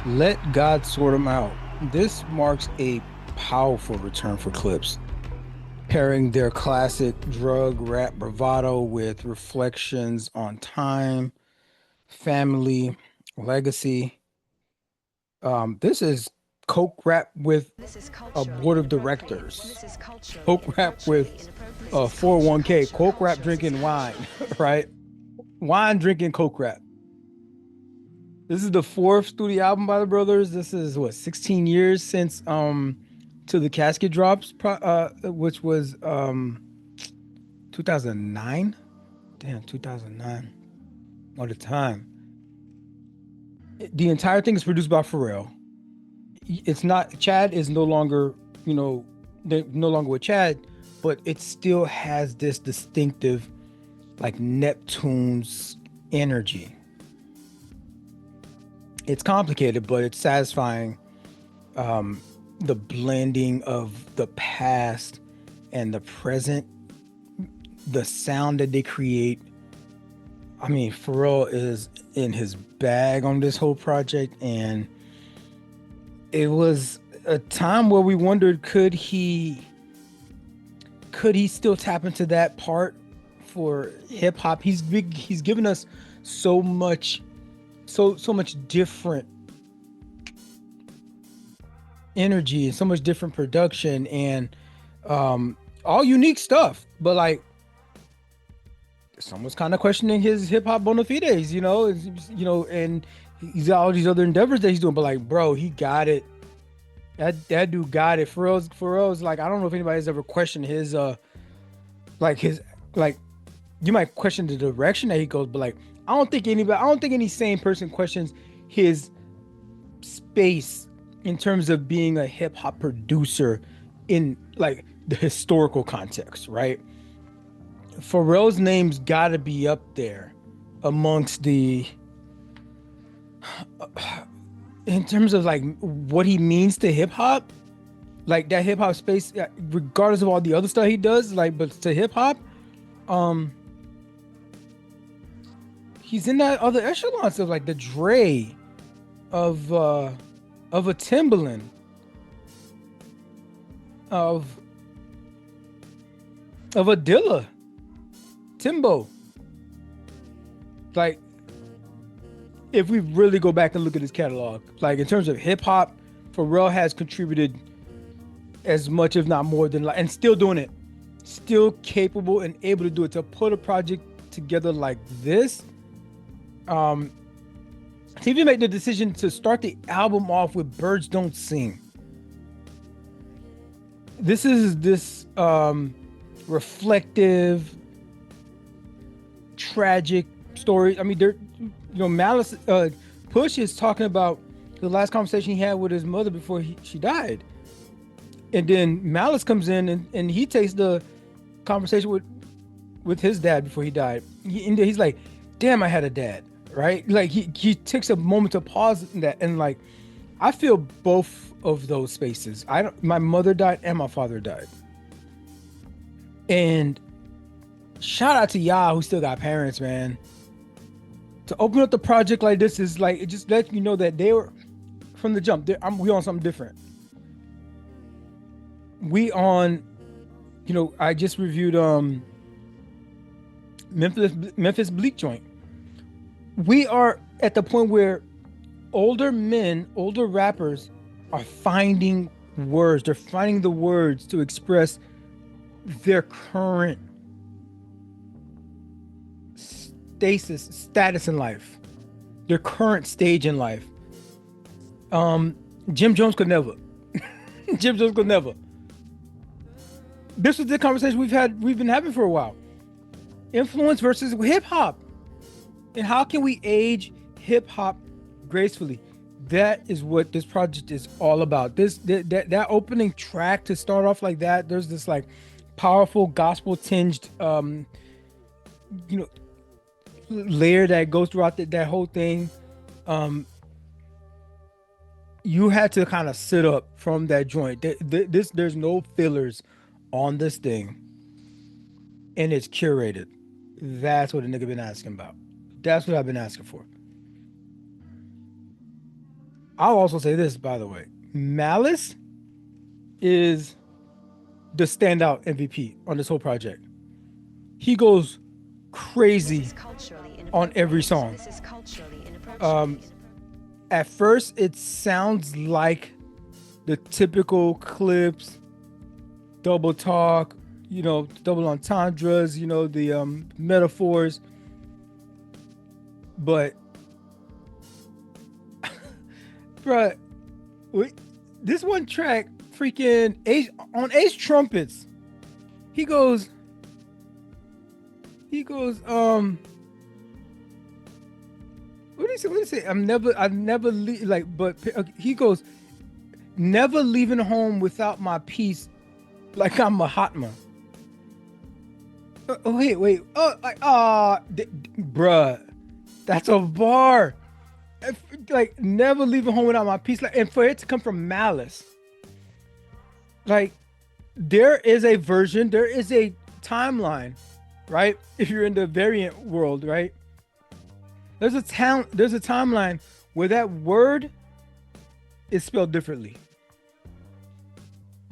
Let God sort them out. This marks a powerful return for Clipse, pairing their classic drug rap bravado with reflections on time, family, legacy. This is Coke rap with This is a culturally board of inappropriate. directors. This is culturally Coke rap with inappropriate. a This is 401k. culture, Coke rap culture, drinking this is wine, culture. right? Wine drinking Coke rap. This is the fourth studio album by the brothers. This is what 16 years since To the Casket drops, which was 2009. Damn, 2009. All the time. The entire thing is produced by Pharrell. It's not Chad is no longer, they're no longer with Chad, but it still has this distinctive like Neptune's energy. It's complicated, but it's satisfying. The blending of the past and the present, the sound that they create. I mean, Pharrell is in his bag on this whole project, and it was a time where we wondered, could he still tap into that part for hip hop? He's given us so much different energy and so much different production and all unique stuff, but like someone's kind of questioning his hip hop bona fides, and he's got all these other endeavors that he's doing, but like, bro, he got it. That dude got it. Pharrell's like, I don't know if anybody's ever questioned his you might question the direction that he goes, but like, I don't think any sane person questions his space in terms of being a hip hop producer in like the historical context, right? Pharrell's name's got to be up there amongst the in terms of like what he means to hip hop, like that hip hop space, regardless of all the other stuff he does, like, but to hip hop, he's in that other echelon of like the Dre of a Timbaland, of a Dilla, Timbo. Like, if we really go back and look at his catalog, like in terms of hip hop, Pharrell has contributed as much, if not more, than like, and still doing it, still capable and able to do it. To put a project together like this, to even make the decision to start the album off with "Birds Don't Sing." This is this reflective, tragic story. I mean, Malice, Push is talking about the last conversation he had with his mother before she died, and then Malice comes in and he takes the conversation with his dad before he died. He's like, "Damn, I had a dad." Right? Like he takes a moment to pause in that, and like, I feel both of those spaces. My mother died and my father died, and shout out to y'all who still got parents, man. To open up the project like this is like, it just lets you know that they were from the jump. We on something different. We on, I just reviewed Memphis Bleak Joint. We are at the point where older rappers are finding words. They're finding the words to express their current status in life, their current stage in life. Jim Jones could never. Jim Jones could never. This was the conversation we've been having for a while. Influence versus hip hop. And how can we age hip hop gracefully? That is what this project is all about. That opening track to start off like that, there's this like powerful gospel tinged layer that goes throughout that whole thing. You had to kind of sit up from that joint. There's no fillers on this thing, and it's curated. That's what a nigga been asking about. That's what I've been asking for. I'll also say this, by the way. Malice is the standout MVP on this whole project. He goes crazy on every song. At first, it sounds like the typical Clipse, double talk, double entendres, the metaphors. But, bruh, this one track, freaking on Ace trumpets, he goes, what did he say? I've never leave, but he goes, never leaving home without my peace, like I'm Mahatma. Wait. Bruh. That's a bar. Like, never leaving home without my peace. Like, and for it to come from Malice, like, there is a version, there is a timeline, right? If you're in the variant world, right? There's a timeline where that word is spelled differently.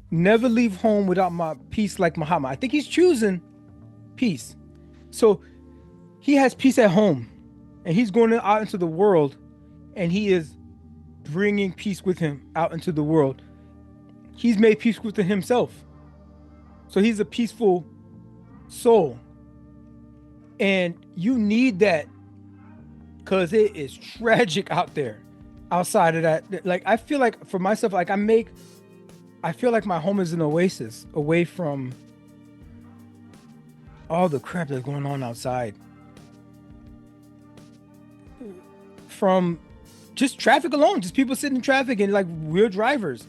Never leave home without my peace like Muhammad. I think he's choosing peace. So he has peace at home and he's going out into the world and he is bringing peace with him out into the world. He's made peace within himself. So he's a peaceful soul. And you need that because it is tragic out there outside of that. Like, I feel like for myself, like I feel like my home is an oasis away from all the crap that's going on outside. From just traffic alone, just people sitting in traffic and like real drivers,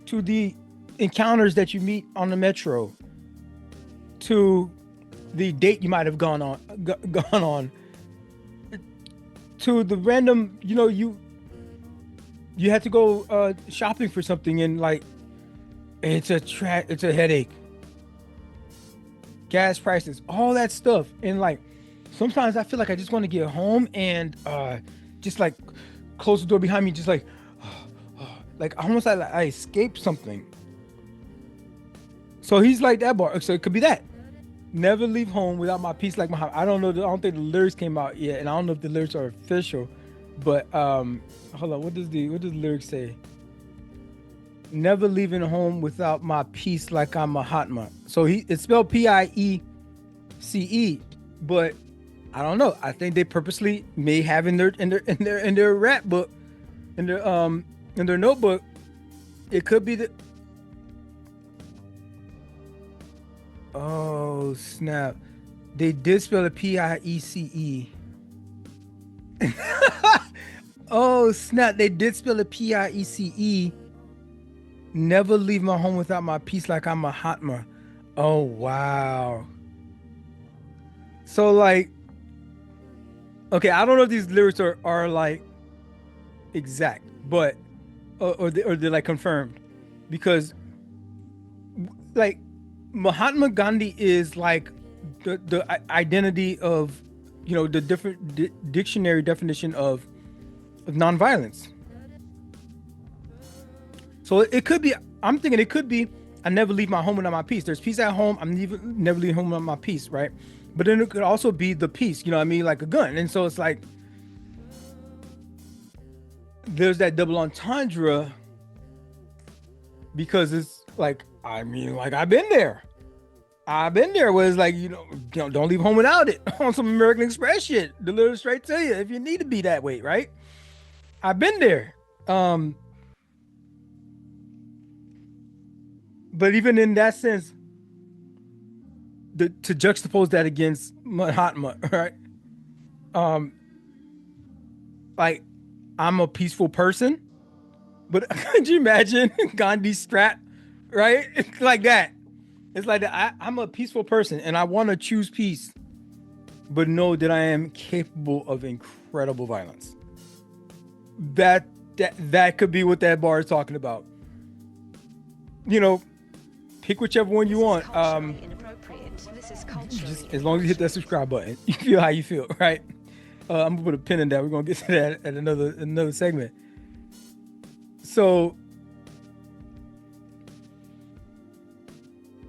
to the encounters that you meet on the metro, to the date you might have gone on, to the random, you know, you had to go shopping for something and like it's a headache. Gas prices, all that stuff. And like sometimes I feel like I just want to get home and just like close the door behind me, just like almost like I escaped something. So he's like that bar. So it could be that. Never leave home without my peace like Muhammad. I don't think the lyrics came out yet, and I don't know if the lyrics are official. But hold on, what does the lyrics say? Never leaving home without my peace like I'm Mahatma. So it's spelled Piece, but I don't know. I think they purposely may have in their rap book, in their notebook. It could be the. Oh snap! They did spell it Piece. Oh snap! They did spell it Piece. Never leave my home without my peace like I'm Mahatma. Oh wow. So like, okay, I don't know if these lyrics are like exact, but or they're like confirmed, because like Mahatma Gandhi is like the identity of, you know, the different dictionary definition of nonviolence. So it could be, I'm thinking it could be, I never leave my home without my peace. There's peace at home. I'm never leave home without my peace, right? But then it could also be the peace, you know what I mean? Like a gun. And so it's like, there's that double entendre, because it's like, I mean, like I've been there where it's like, you know, don't leave home without it on some American Express shit. Deliver straight to you if you need to be that way, right? I've been there. But even in that sense, to juxtapose that against Mahatma, right? Like I'm a peaceful person, but could you imagine Gandhi's strap, right? It's like that. It's like that. I'm a peaceful person and I want to choose peace, but know that I am capable of incredible violence. That could be what that bar is talking about. You know, pick whichever one you want. Just as long as you hit that subscribe button, you feel how you feel, right? I'm gonna put a pin in that. We're gonna get to that at another segment. So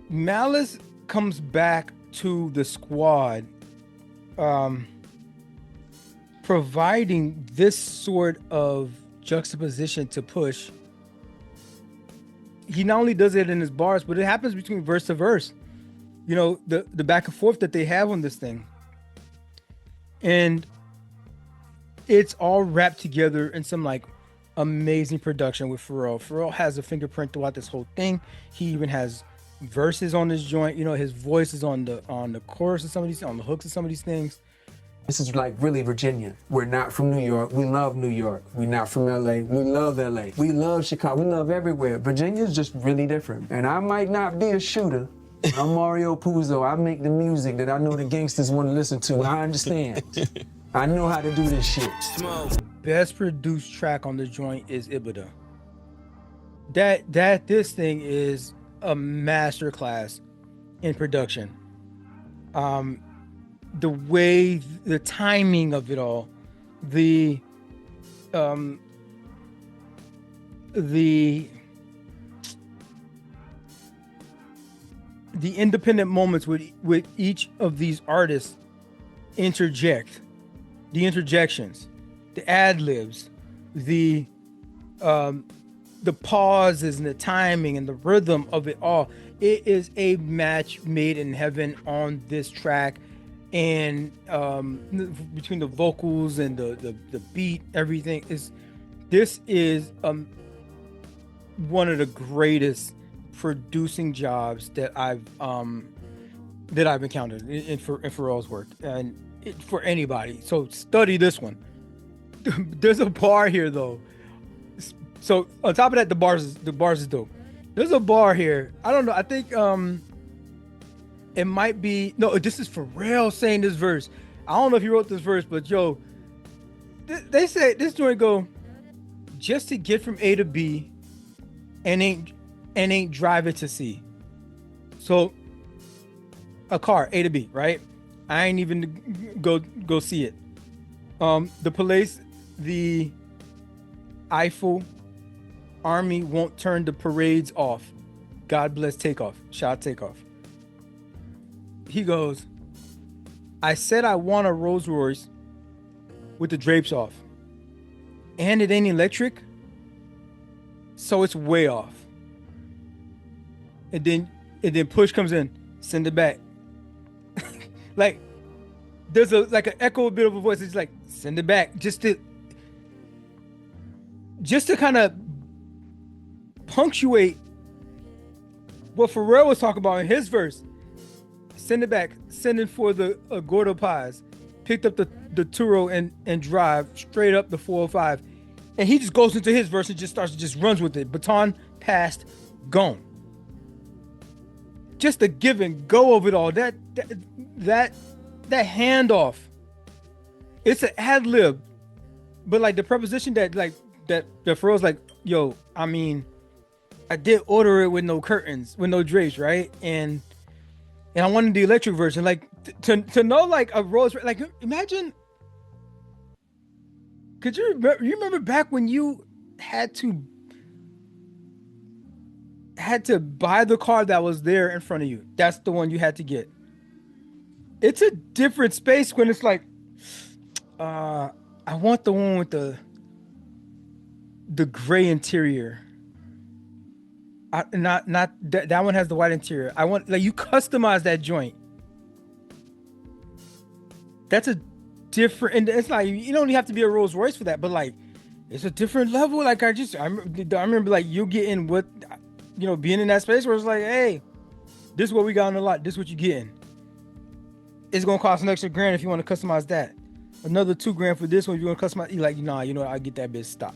Malice comes back to the squad, providing this sort of juxtaposition to push. He not only does it in his bars, but it happens between verse to verse. You know, the back and forth that they have on this thing. And it's all wrapped together in some like amazing production with Pharrell. Pharrell has a fingerprint throughout this whole thing. He even has verses on this joint. You know, his voice is on the chorus of some of these, on the hooks of some of these things. This is like really Virginia. We're not from New York. We love New York. We're not from LA. We love LA. We love Chicago. We love everywhere. Virginia's just really different. And I might not be a shooter. I'm Mario Puzo. I make the music that I know the gangsters want to listen to. I understand. I know how to do this shit. Best produced track on the joint is Ibida. This thing is a master class in production. The way, the timing of it all, the independent moments with each of these artists interject, the interjections, the ad libs, the pauses and the timing and the rhythm of it all. It is a match made in heaven on this track, and between the vocals and the beat, everything is. This is one of the greatest producing jobs that I've encountered in Pharrell's work, and for anybody. So study this one. There's a bar here though. So on top of that, the bars is dope. There's a bar here. I don't know. I think it might be, no, this is Pharrell saying this verse. I don't know if he wrote this verse, but yo, they say this joint go, just to get from A to B and ain't drive it to C. So a car, A to B, right? I ain't even go see it. The police, the Eiffel Army won't turn the parades off. God bless Takeoff. Shout out Takeoff. He goes, I said I want a Rolls Royce with the drapes off. And it ain't electric, so it's way off. And then push comes in, send it back. Like there's an echo, a bit of a voice. It's like, send it back, just to kind of punctuate what Pharrell was talking about in his verse. Send it back, sending for the Gordo Pies, picked up the Turo and drive straight up the 405. And he just goes into his verse and just runs with it. Baton passed, gone. Just the give and go of it all. That handoff. It's an ad lib, but like the preposition that Pharrell's like, yo, I mean, I did order it with no curtains, with no drapes, right? And I wanted the electric version. Like to know like a Rolls, like imagine. Could you remember back when you had to buy the car that was there in front of you? That's the one you had to get. It's a different space when it's like, I want the one with the gray interior. Not that one has the white interior. I want, like, you customize that joint. That's a different, and it's like, you don't have to be a Rolls Royce for that, but like it's a different level. Like I remember like you getting what, being in that space where it's like, hey, this is what we got on the lot, this is what you getting. It's gonna cost an extra $1,000 if you want to customize that, another $2,000 for this one if you want to customize. You're like, nah, I get that bitch. Stop.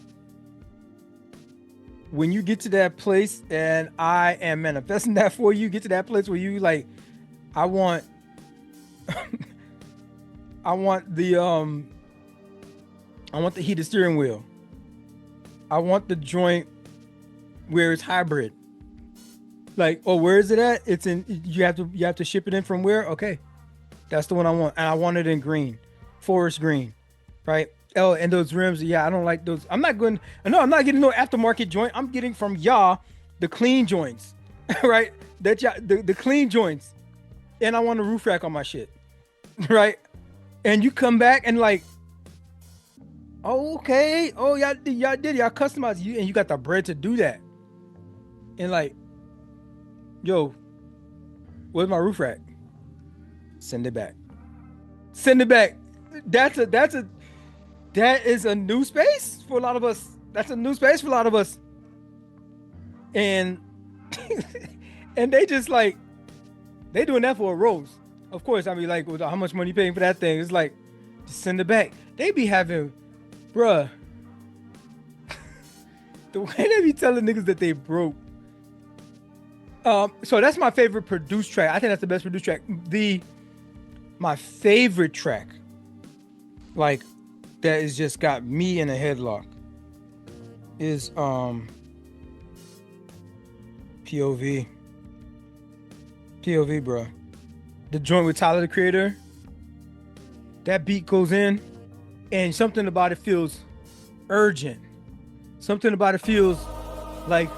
When you get to that place, and I am manifesting that for you, get to that place where you like, I want the heated steering wheel. I want the joint where it's hybrid. Like, oh, where is it at? It's in, you have to ship it in from where? Okay. That's the one I want. And I want it in green. Forest green. Right? Oh, and those rims, yeah, I don't like those. I'm not getting no aftermarket joint. I'm getting from y'all the clean joints. Right? That y'all, the clean joints. And I want a roof rack on my shit. Right? And you come back and like, oh, okay. Oh, y'all customized you, and you got the bread to do that. And like, yo, where's my roof rack? Send it back. Send it back. That is a new space for a lot of us. That's a new space for a lot of us. And and they just like, they doing that for a rose. Of course, I mean, like, with how much money you paying for that thing? It's like, just send it back. They be having, bruh, the way they be telling niggas that they broke. So that's my favorite produced track. I think that's the best produced track. My favorite track, like, that has just got me in a headlock, is POV. POV, bro. The joint with Tyler, the Creator. That beat goes in, and something about it feels urgent. Something about it feels like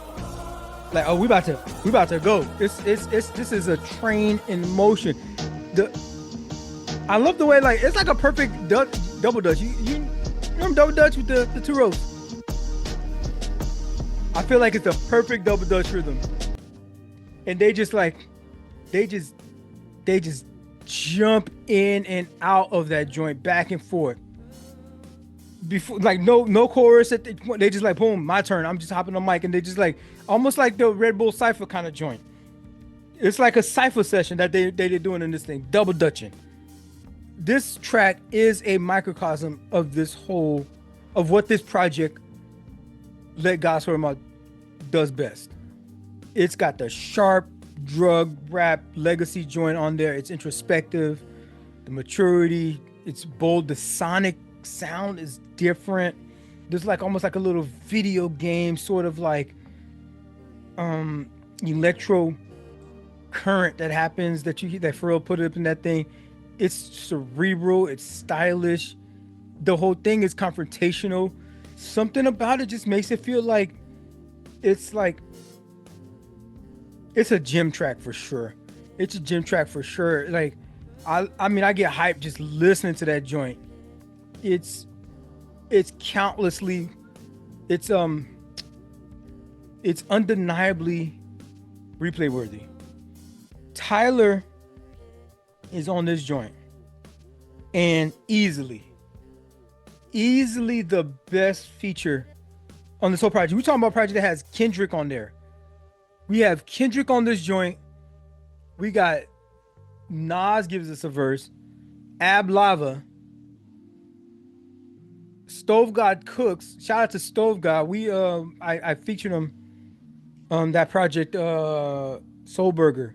oh, we about to go. This is a train in motion. I love the way, like, it's like a perfect double dutch. You remember double dutch with the two rows? I feel like it's the perfect double dutch rhythm. And they just jump in and out of that joint, back and forth. Before, like, no chorus. They just like, boom, my turn. I'm just hopping on mic, and they just like, almost like the Red Bull Cypher kind of joint. It's like a cypher session that they're doing in this thing, double dutching. This track is a microcosm of what this project, Let God Sort 'Em Out, does best. It's got the sharp drug rap legacy joint on there. It's introspective, the maturity, it's bold, the sonic sound is different. There's like almost like a little video game sort of like electro current that happens that Pharrell put up in that thing. It's cerebral, it's stylish. The whole thing is confrontational. Something about it just makes it feel like it's a gym track for sure. It's a gym track for sure. Like, I mean, I get hyped just listening to that joint. It's countlessly, it's undeniably replay worthy. Tyler is on this joint, and easily the best feature on this whole project. We're talking about a project that has Kendrick on there. We have Kendrick on this joint. We got Nas gives us a verse. Ab Lava. Stove God Cooks. Shout out to Stove God. I featured him on that project, Soul Burger,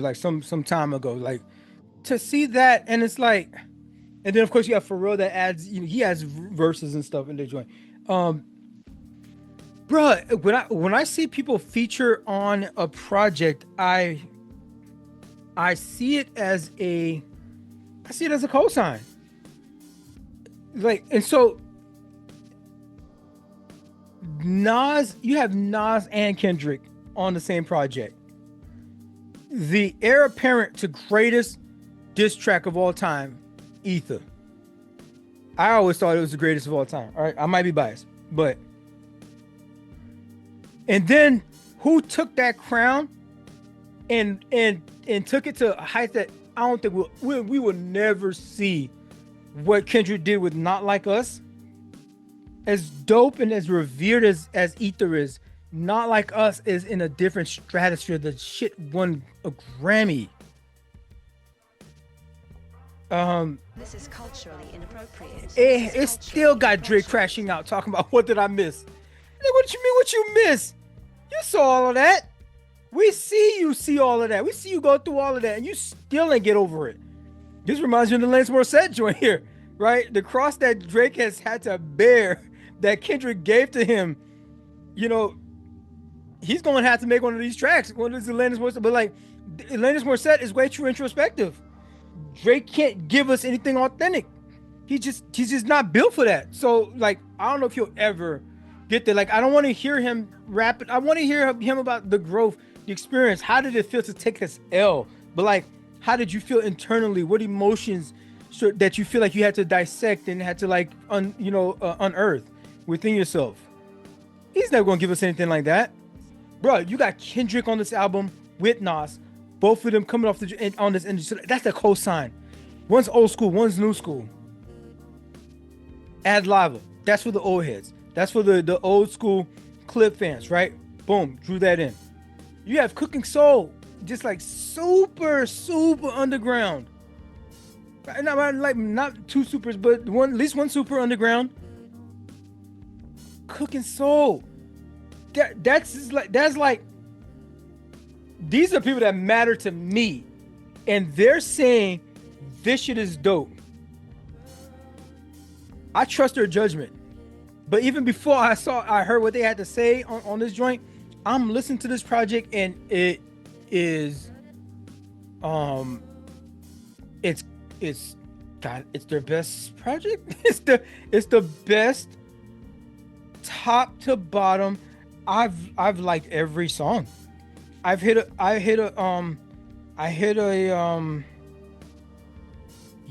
like some time ago. Like, to see that, and it's like, and then of course you have Pharrell that adds, he has verses and stuff in the joint. Bruh, when I see people feature on a project, I see it as a cosign. Like, and so you have Nas and Kendrick on the same project. The heir apparent to greatest diss track of all time, Ether. I always thought it was the greatest of all time. All right, I might be biased, but. And then who took that crown and took it to a height that I don't think we will never see what Kendrick did with Not Like Us. As dope and as revered as Ether is, Not Like Us is in a different stratosphere. The shit won a Grammy. This is culturally inappropriate. It still got Drake crashing out talking about, what did I miss? Like, what you mean, what you miss? You saw all of that. We see you see all of that. We see you go through all of that, and you still ain't get over it. This reminds me of the Alanis Morissette joint here, right? The cross that Drake has had to bear, that Kendrick gave to him. He's going to have to make one of these tracks, one of these Alanis Morissette. But like, Alanis Morissette is way too introspective. Drake can't give us anything authentic. He's just not built for that. So like, I don't know if he'll ever get there. Like, I don't want to hear him rap it. I want to hear him about the growth, the experience. How did it feel to take this L? But like, how did you feel internally? What emotions that you feel like you had to dissect and had to like unearth within yourself? He's never gonna give us anything like that, bro. You got Kendrick on this album with Nas, both of them coming off on this industry. That's the cosign. One's old school, one's new school. Ad Lava. That's for the old heads. That's for the old school Clip fans, right? Boom, drew that in. You have Cooking Soul, just like super underground. Not two supers, but at least one super underground. Cooking Soul. That's like these are people that matter to me, and they're saying this shit is dope. I trust their judgment. But even before I heard what they had to say on this joint, I'm listening to this project, and it is Um, it's God, it's their best project. It's the best top to bottom. I've liked every song. I've hit a I hit a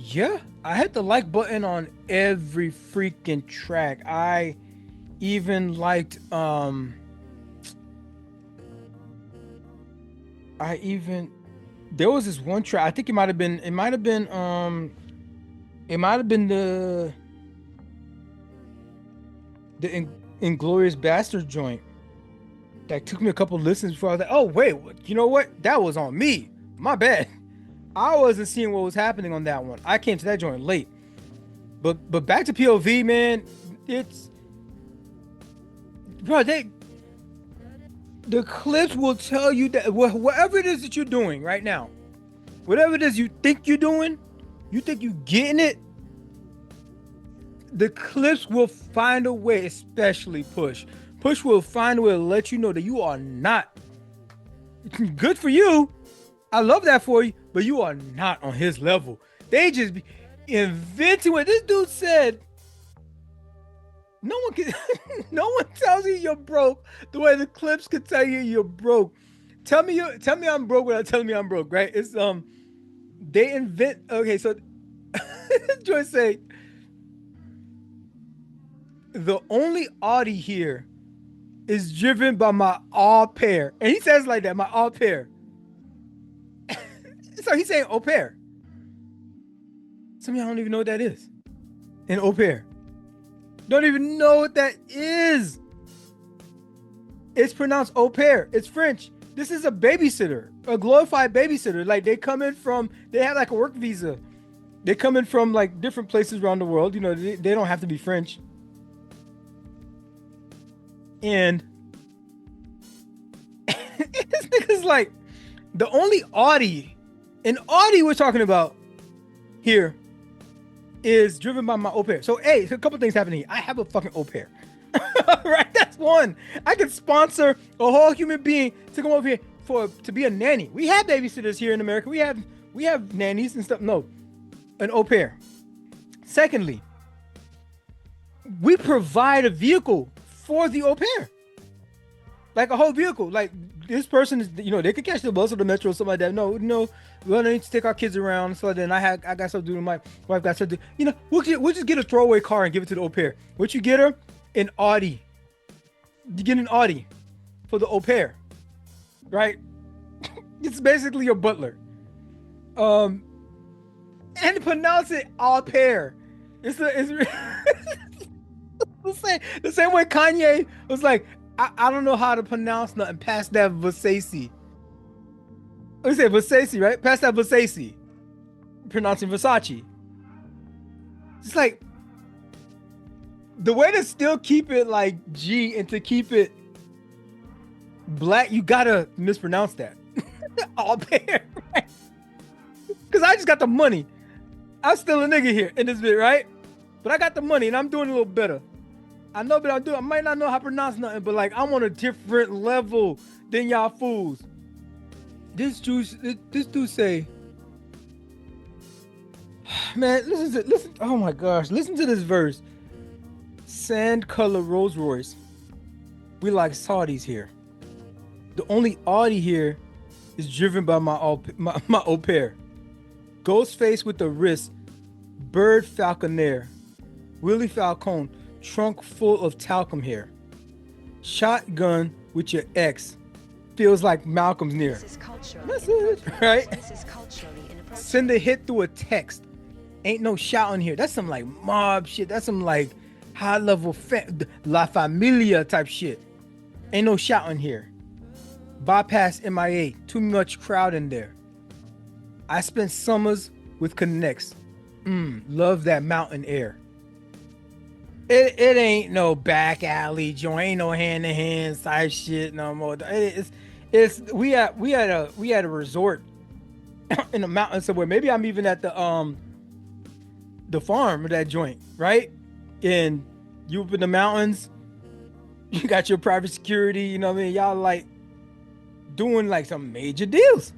yeah, I hit the like button on every freaking track. I even liked there was this one track. I think it might have been the Inglorious Bastard joint that took me a couple listens before I was like, oh wait, you know what? That was on me. My bad. I wasn't seeing what was happening on that one. I came to that joint late. But back to POV, man. It's bro, the Clipse will tell you that whatever it is that you're doing right now, whatever it is you think you're doing, you think you're getting it, the Clipse will find a way, especially Push. Push will find a way to let you know that you are not. Good for you. I love that for you, but you are not on his level. They just be inventing what this dude said. No one can, no one tells you you're broke the way the Clipse could tell you you're broke. Tell me I'm broke without telling me I'm broke, right? It's they invent. Okay, so Joyce say the only Audi here is driven by my au pair, and he says like that, my au pair. So he's saying au pair. Some of y'all don't even know what that is. An au pair. Don't even know what that is. It's pronounced au pair. It's French. This is a babysitter, a glorified babysitter. Like they have like a work visa. They come in from like different places around the world. You know, they don't have to be French. And this nigga's like, the only Audi we're talking about here is driven by my au pair. So, hey, a couple things happening here. I have a fucking au pair. Right? That's one. I could sponsor a whole human being to come over here to be a nanny. We have babysitters here in America. We have nannies and stuff. No, an au pair. Secondly, we provide a vehicle for the au pair. Like a whole vehicle. Like this person is, you know, they could catch the bus or the metro or something like that. No, we don't need to take our kids around. So then I got something to do. My wife got something to do. You know, we'll just get a throwaway car and give it to the au pair. What you get her? An Audi. You get an Audi for the au pair. Right? It's basically your butler. And pronounce it au pair. It's the same way Kanye was like, I don't know how to pronounce nothing past that Versace. Let me say Versace, right? Past that Versace. Pronouncing Versace. It's like the way to still keep it like G and to keep it black, you gotta mispronounce that. All pair, right? Because I just got the money. I'm still a nigga here in this bit, right? But I got the money and I'm doing a little better. I know, but I might not know how to pronounce nothing, but like I'm on a different level than y'all fools. This dude say, man, listen. Oh my gosh, listen to this verse. Sand color Rolls Royce. We like Saudis here. The only Audi here is driven by my au pair. Ghostface with the wrist. Bird Falconer. Willie Falcone. Trunk full of talcum here. Shotgun with your ex. Feels like Malcolm's near. This is culturally inappropriate. Right? This is culturally inappropriate. Send a hit through a text. Ain't no shouting here. That's some like mob shit. That's some like high level La Familia type shit. Ain't no shouting here. Bypass MIA. Too much crowd in there. I spent summers with connects. Love that mountain air. It ain't no back alley joint, ain't no hand to hand type shit no more. We had a resort in the mountains somewhere. Maybe I'm even at the farm of that joint, right? And you up in the mountains, you got your private security, you know what I mean? Y'all like doing like some major deals.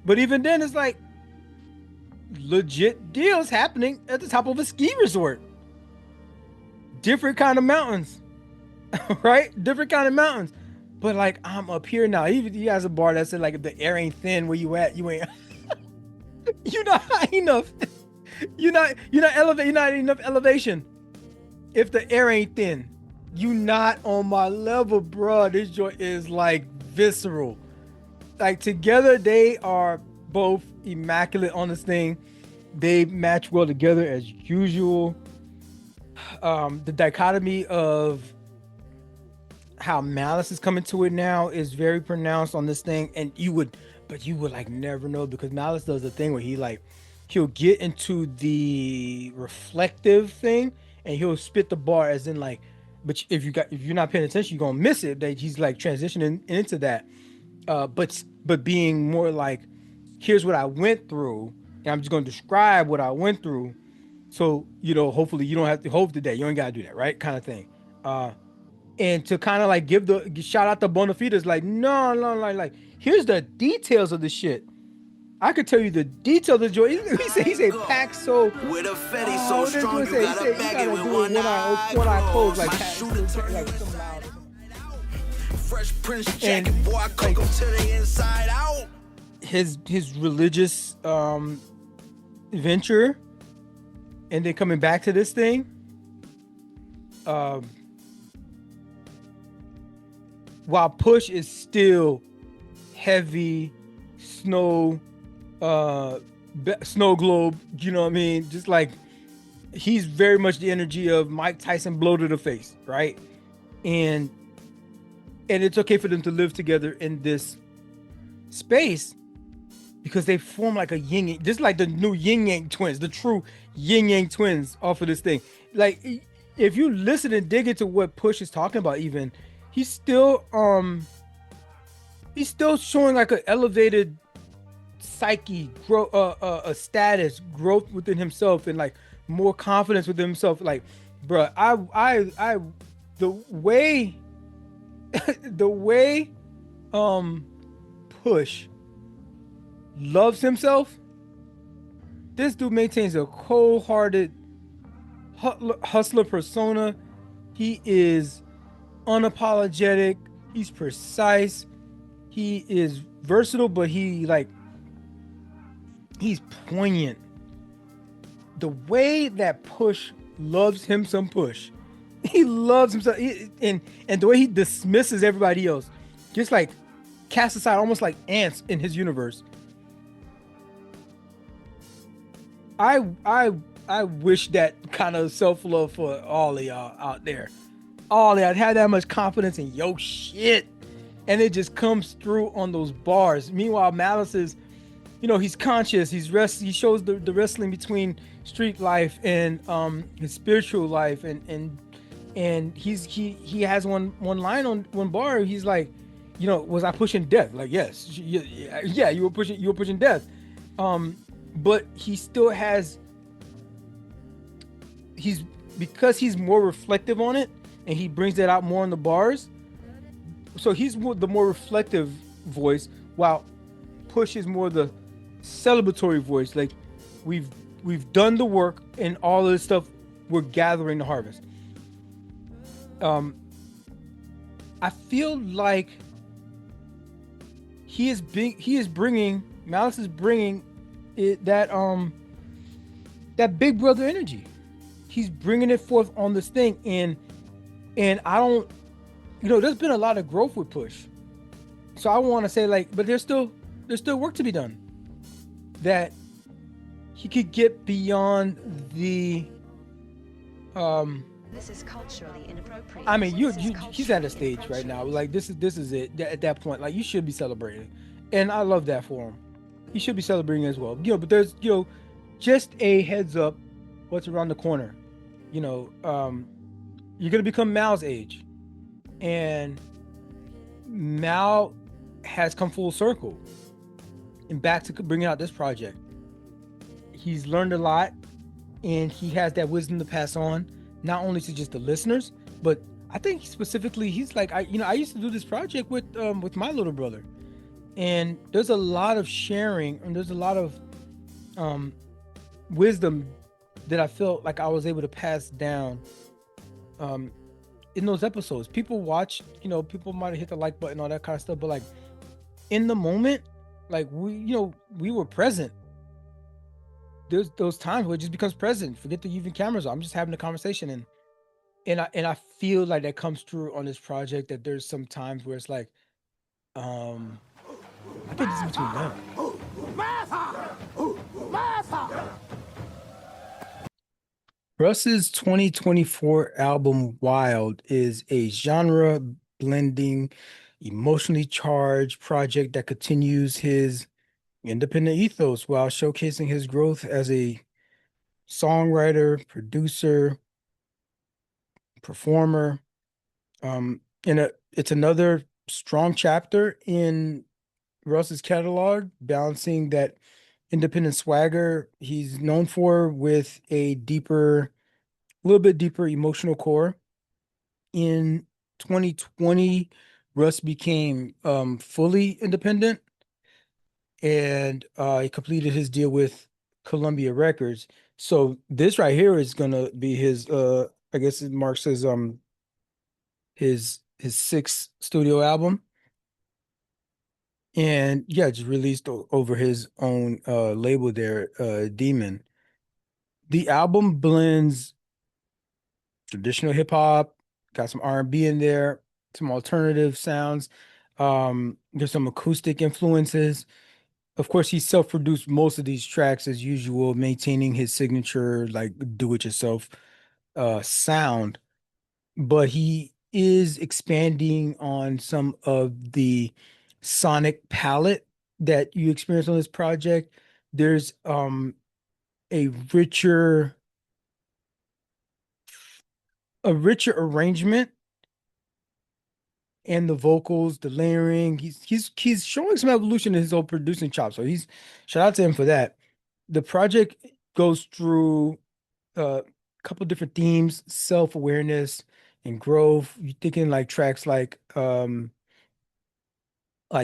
But even then, it's like legit deals happening at the top of a ski resort. Different kind of mountains, right? Different kind of mountains. But like, I'm up here now. He has a bar that said like, if the air ain't thin where you at, you ain't. You're not high enough. You're not elevated. You're not enough elevation. If the air ain't thin, you not on my level, bro. This joint is like visceral. Like together, they are both immaculate on this thing. They match well together as usual. The dichotomy of how Malice is coming to it now is very pronounced on this thing, and you would like never know, because Malice does the thing where he'll get into the reflective thing and he'll spit the bar as in like, but if you're not paying attention, you're gonna miss it. That he's like transitioning into that, but being more like, here's what I went through, and I'm just gonna describe what I went through. So, hopefully you don't have to hope today. You ain't gotta do that, right? Kind of thing. And to kind of like give shout out to Bonafides, like, no, like, here's the details of the shit. I could tell you the details of the joy. He said pack so with a fetty so strong, you gotta bag it with one eye closed, like some loud. Fresh Prince jacket, boy, I COCO to the inside out. His religious venture, and then coming back to this thing. While Push is still heavy snow globe, you know what I mean? Just like, he's very much the energy of Mike Tyson blow to the face, right? And it's okay for them to live together in this space because they form like a yin yang, just like the new yin yang twins, the true yin yang twins off of this thing. Like, if you listen and dig into what Push is talking about, even he's still showing like an elevated psyche, a status, growth within himself, and like more confidence within himself. Like, bruh, the way Push loves himself, this dude maintains a cold-hearted hustler persona. He is unapologetic, he's precise, he is versatile, but he's poignant. The way that Push loves him some Push, he loves himself, and the way he dismisses everybody else, just like cast aside, almost like ants in his universe. I wish that kind of self-love for all of y'all out there. All y'all had that much confidence in yo shit, and it just comes through on those bars. Meanwhile, Malice is, he's conscious. He shows the wrestling between street life and his spiritual life, and he has one line on one bar. He's like, was I pushing death? Like, yes, yeah, you were pushing death. But he still has. Because he's more reflective on it, and he brings that out more in the bars. So he's the more reflective voice, while Push is more the celebratory voice. Like, we've done the work, and all of this stuff, we're gathering the harvest. I feel like Malice is bringing it that big brother energy. He's bringing it forth on this thing, and I don't, there's been a lot of growth with Push, so I want to say, like, but there's still work to be done, that he could get beyond the This is culturally inappropriate. I mean, he's at a stage right now. Like, this is it. At that point, like, you should be celebrating, and I love that for him. You should be celebrating as well. But there's just a heads up, what's around the corner. You're gonna become Mal's age, and Mal has come full circle and back to bringing out this project. He's learned a lot, and he has that wisdom to pass on, not only to just the listeners, but I think specifically he's like, I used to do this project with my little brother, And there's a lot of sharing and there's a lot of um wisdom that I felt like I was able to pass down um in those episodes. People watch, people might have hit the like button, all that kind of stuff, but like in the moment, like we were present. There's those times where it just becomes present. Forget the even cameras on. I'm just having a conversation, and I feel like that comes through on this project. That there's some times where it's like, um, I think this is between them. Russ's 2024 album Wild is a genre blending, emotionally charged project that continues his independent ethos while showcasing his growth as a songwriter, producer, performer. It's another strong chapter in Russ's catalog, balancing that independent swagger he's known for with a little bit deeper emotional core. In 2020, Russ became fully independent and he completed his deal with Columbia Records. So this right here is gonna be his I guess it marks his sixth studio album. And yeah, just released over his own label there, Demon. The album blends traditional hip hop, got some R&B in there, some alternative sounds. There's some acoustic influences. Of course, he self-produced most of these tracks as usual, maintaining his signature like do-it-yourself sound. But he is expanding on some of the sonic palette that you experience on this project. There's a richer a richer arrangement and the vocals, the layering. He's showing some evolution in his whole producing chops. So he's shout out to him for that. The project goes through a couple different themes, self-awareness and growth. You're thinking like tracks like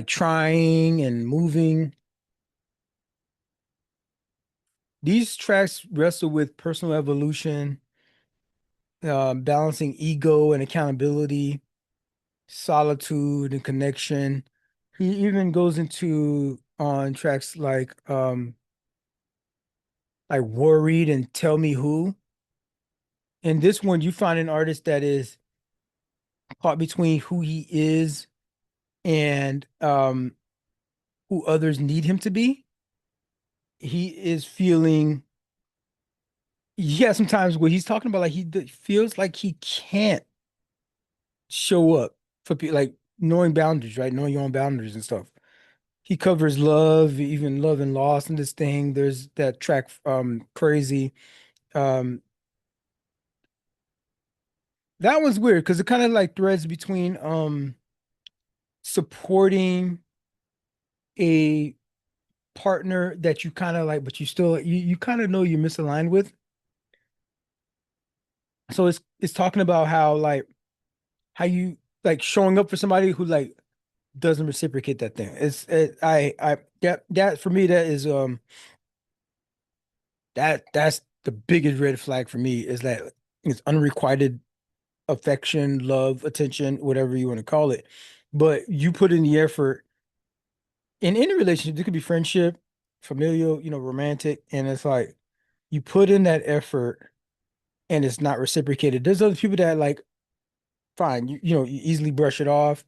trying and moving. These tracks wrestle with personal evolution, balancing ego and accountability, solitude and connection. He even goes into on tracks like Worried and Tell Me Who. In this one, you find an artist that is caught between who he is and who others need him to be. He is feeling, yeah, sometimes where he's talking about like feels like he can't show up for people, like knowing boundaries, right? Knowing your own boundaries and stuff. He covers love, even love and loss in this thing. There's that track, Crazy. Um, that one's weird because it kind of like threads between supporting a partner that you kind of like, but you kind of know you're misaligned with. So it's talking about how you like showing up for somebody who like doesn't reciprocate that thing. I that for me that is that's the biggest red flag for me is that it's unrequited affection, love, attention, whatever you want to call it. But you put in the effort in any relationship, it could be friendship, familial, romantic, and it's like you put in that effort and it's not reciprocated. There's other people that like, fine, you easily brush it off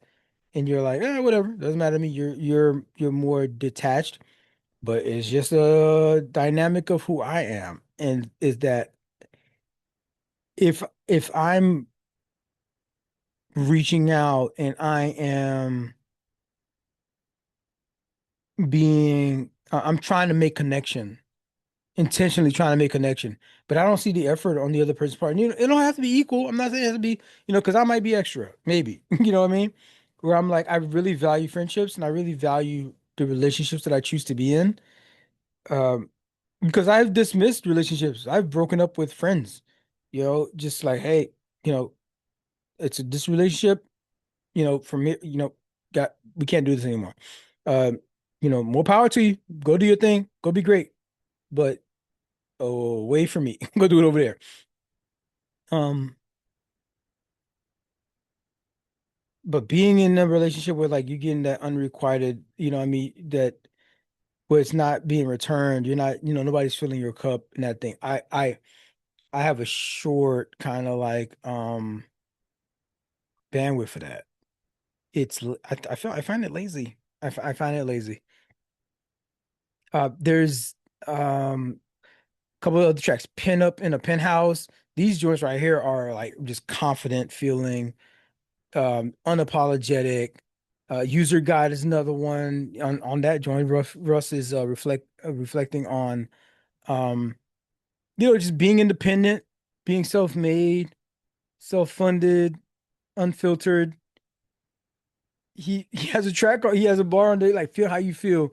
and you're like, whatever, doesn't matter to me. You're more detached, but it's just a dynamic of who I am. And is that if I'm reaching out and I am I'm trying to make connection, intentionally trying to make connection, but I don't see the effort on the other person's part. And, it don't have to be equal. I'm not saying it has to be, because I might be extra, maybe, you know what I mean? Where I'm like, I really value friendships and I really value the relationships that I choose to be in. Um, because I've dismissed relationships. I've broken up with friends, just like, hey, you know, this relationship, for me, got we can't do this anymore. Uh, more power to you. Go do your thing. Go be great. But away from me. Go do it over there. Um, but being in a relationship where like you getting that unrequited, what I mean, that where it's not being returned, you're not, nobody's filling your cup and that thing. I have a short kind of like bandwidth for that. I find it lazy. I find it lazy. There's a couple of other tracks, Pin Up in a Penthouse. These joints right here are like just confident feeling, unapologetic. User Guide is another one on that joint. Russ is reflecting on um, just being independent, being self-made, self-funded, unfiltered. He has a track, he has a bar on there, like feel how you feel.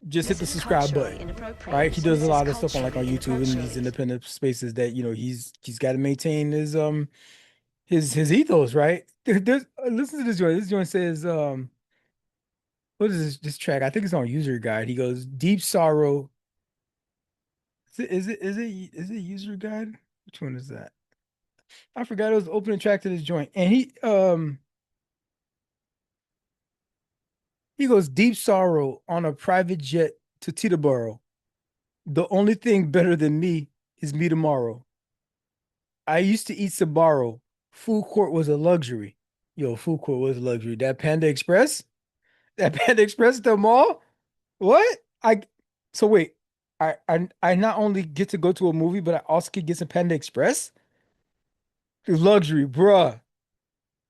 Just hit This the is subscribe culturally button. Right? inappropriate. He does a This is lot of stuff on like on culturally YouTube and these inappropriate. independent spaces that he's got to maintain his ethos, right? Listen to this joint. This joint says what is this track? I think it's on User Guide. He goes Deep Sorrow. Is it User Guide? Which one is that? I forgot it was the opening track to this joint. And he goes Deep Sorrow on a private jet to Teterboro. The only thing better than me is me tomorrow. I used to eat Sbarro. Food court was a luxury. Yo, food court was a luxury. That Panda Express? That Panda Express at the mall? What? So wait. I not only get to go to a movie, but I also could get some Panda Express? Luxury, bruh.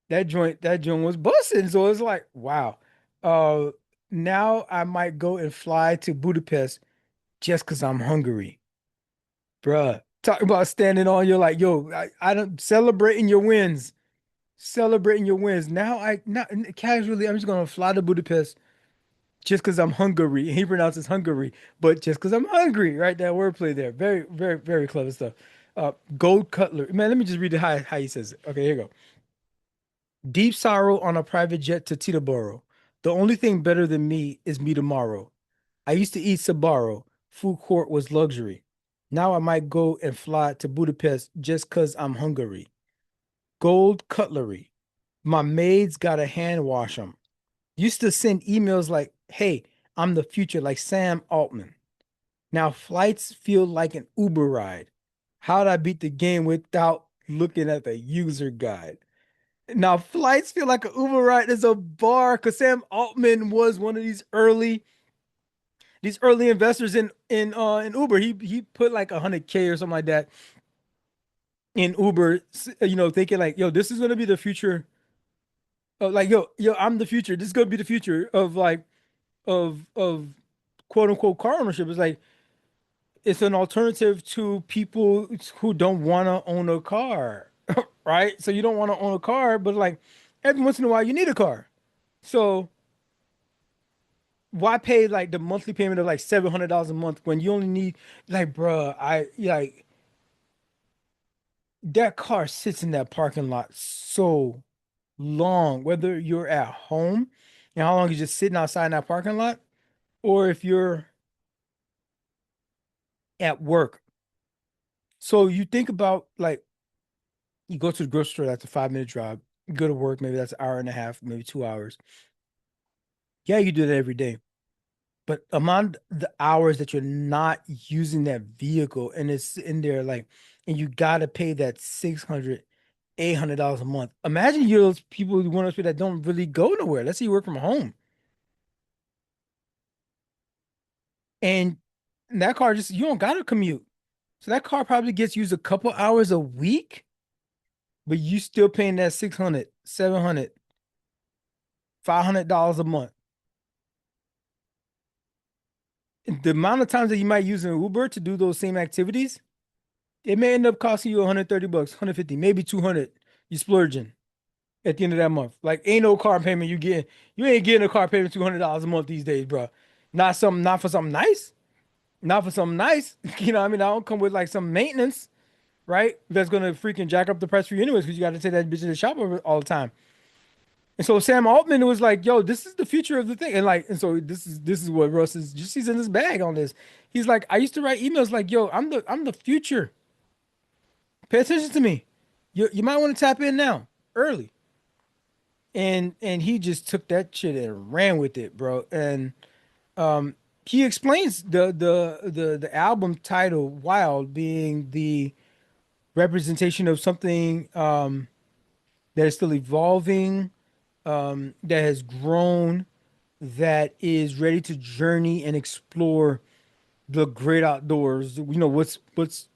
That joint was busting. So it's like, wow. Uh Now I might go and fly to Budapest just because I'm hungry. Bruh. Talk about standing on your like, yo, I don't celebrating your wins. Celebrating your wins. Now I not casually, I'm just gonna fly to Budapest just because I'm hungry. He pronounces Hungary, but just because I'm hungry, right? That wordplay there. Very, very, very clever stuff. Gold cutler. Man, let me just read it how he says it. Okay, here you go. Deep sorrow on a private jet to Teterboro. The only thing better than me is me tomorrow. I used to eat Sbarro. Food court was luxury. Now I might go and fly to Budapest just because I'm hungry. Gold cutlery. My maids gotta hand wash them. Used to send emails like, hey, I'm the future, like Sam Altman. Now flights feel like an Uber ride. How'd I beat the game without looking at the user guide? Now flights feel like an Uber ride. There's a bar because Sam Altman was one of these early investors in Uber. He put like 100K or something like that in Uber, thinking like, yo, this is gonna be the future. Like, yo, I'm the future. This is gonna be the future of like of quote unquote car ownership. It's like it's an alternative to people who don't want to own a car, right? So you don't want to own a car, but like every once in a while you need a car. So why pay like the monthly payment of like $700 a month when you only need like, bruh, I like that car sits in that parking lot so long, whether you're at home and how long you're just sitting outside in that parking lot, or if you're at work. So you think about like you go to the grocery store, that's a 5 minute drive. You go to work, maybe that's an hour and a half, maybe 2 hours. Yeah, you do that every day. But among the hours that you're not using that vehicle and it's in there like, and you gotta pay that 600, $800 a month. Imagine you're those people, one of those people that don't really go nowhere. Let's say you work from home and that car just, you don't gotta commute. So that car probably gets used a couple hours a week, but you still paying that 600, 700, $500 a month. The amount of times that you might use an Uber to do those same activities, it may end up costing you 130 bucks, 150, maybe 200. You splurging at the end of that month. Like ain't no car payment you ain't getting a car payment $200 a month these days, bro. Not for something nice. Not for something nice. You know what I mean? I don't come with like some maintenance, right? That's gonna freaking jack up the price for you anyways, because you got to take that bitch to the shop all the time. And so Sam Altman was like, "Yo, this is the future of the thing," and like, and so this is what Russ is just he's in his bag on this. He's like, "I used to write emails like, yo, I'm the future. Pay attention to me. You might want to tap in now, early." And he just took that shit and ran with it, bro. And he explains the album title "Wild" being the representation of something that is still evolving, that has grown, that is ready to journey and explore the great outdoors. What's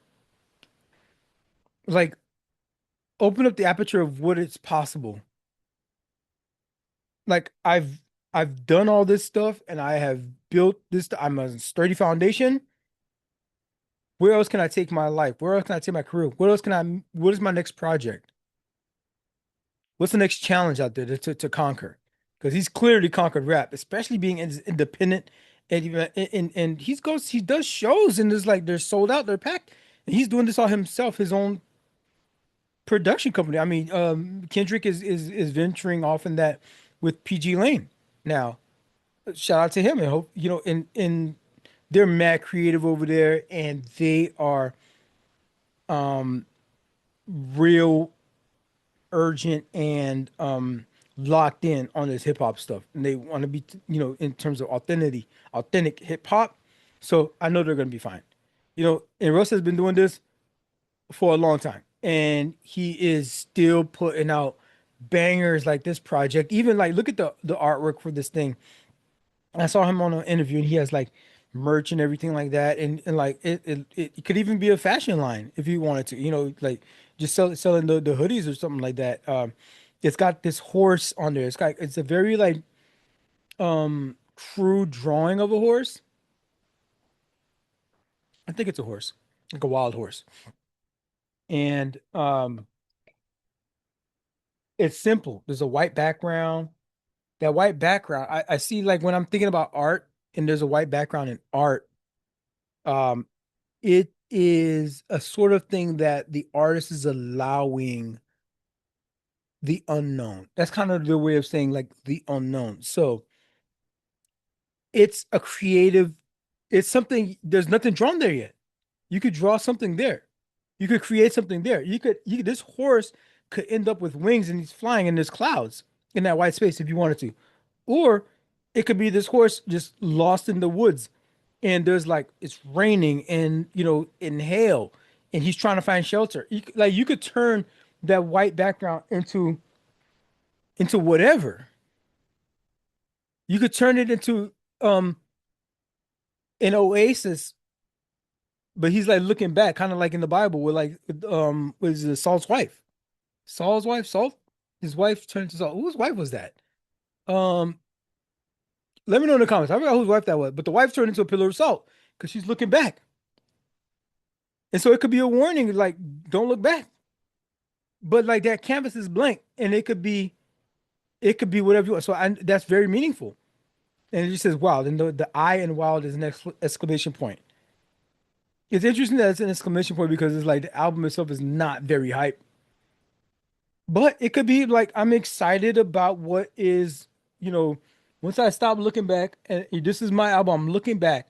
like open up the aperture of what it's possible. Like I've done all this stuff and I have built this. I'm a sturdy foundation. Where else can I take my life? Where else can I take my career? What is my next project? What's the next challenge out there to conquer? Because he's clearly conquered rap, especially being independent, and he does shows and there's like they're sold out, they're packed, and he's doing this all himself, his own production company. I mean, Kendrick is venturing off in that with PG Lane now. Shout out to him and hope and they're mad creative over there, and they are real urgent and locked in on this hip hop stuff, and they want to be in terms of authentic hip hop. So I know they're gonna be fine. And Russ has been doing this for a long time, and he is still putting out bangers like this project. Even like look at the artwork for this thing. I saw him on an interview, and he has like merch and everything like that, and like it could even be a fashion line if you wanted to, like just selling the hoodies or something like that. It's got this horse on there. It's a very like crude drawing of a horse. I think it's a horse, like a wild horse, and it's simple. There's a white background. That white background, I see like when I'm thinking about art, and there's a white background in art. Um, it is a sort of thing that the artist is allowing the unknown. That's kind of the way of saying like the unknown. So it's a creative, it's something, there's nothing drawn there yet. You could draw something there. You could create something there. This horse could end up with wings and he's flying and there's clouds in that white space if you wanted to. Or it could be this horse just lost in the woods and there's like it's raining and in hail and he's trying to find shelter. You could turn that white background into whatever. You could turn it into um an oasis, but he's like looking back, kind of like in the Bible, with like was it Saul's wife? Saul's wife, Saul, his wife turned to Saul. Whose wife was that? Um, Let me know in the comments. I forgot whose wife that was, but the wife turned into a pillar of salt because she's looking back, and so it could be a warning, like don't look back. But like that canvas is blank, and it could be whatever you want. That's very meaningful. And it just says wild, and the I in wild is an exclamation point. It's interesting that it's an exclamation point because it's like the album itself is not very hype. But it could be like I'm excited about what is, you know, once I stop looking back and this is my album, I'm looking back.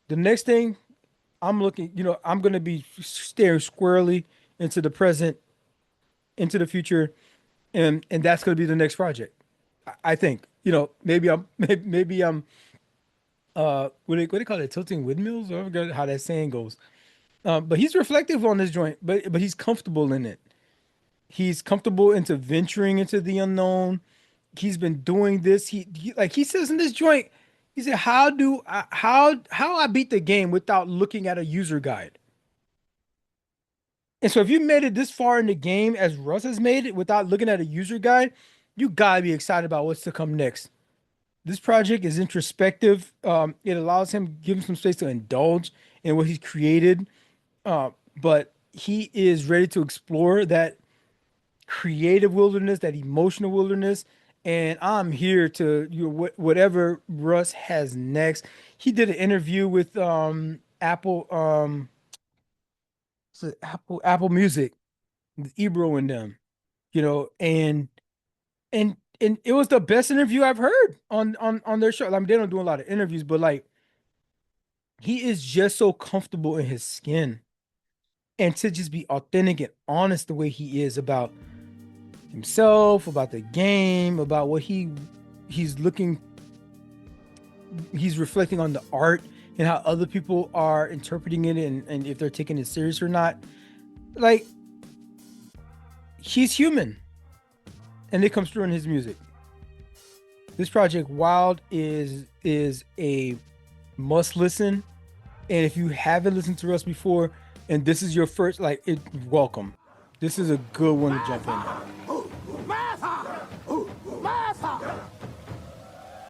The next thing I'm gonna be staring squarely into the present, into the future, and that's gonna be the next project. I think. Maybe I'm maybe I'm what do they call it? Tilting windmills? Or I forgot how that saying goes. But he's reflective on this joint, but he's comfortable in it. He's comfortable into venturing into the unknown. He's been doing this. Like he says in this joint, he said, how I beat the game without looking at a user guide. And so if you made it this far in the game as Russ has made it without looking at a user guide, you gotta be excited about what's to come next. This project is introspective. It allows him, give him some space to indulge in what he's created. But he is ready to explore that creative wilderness, that emotional wilderness. And I'm here to whatever Russ has next. He did an interview with Apple Apple Music, with Ebro and them, and and it was the best interview I've heard on their show. I mean, they don't do a lot of interviews, but like he is just so comfortable in his skin, and to just be authentic and honest the way he is about himself, about the game, about what he's looking, he's reflecting on the art and how other people are interpreting it and if they're taking it serious or not. Like, he's human, and it comes through in his music. This project Wild is a must listen, and if you haven't listened to Russ before and this is your first, like, welcome. This is a good one to jump in.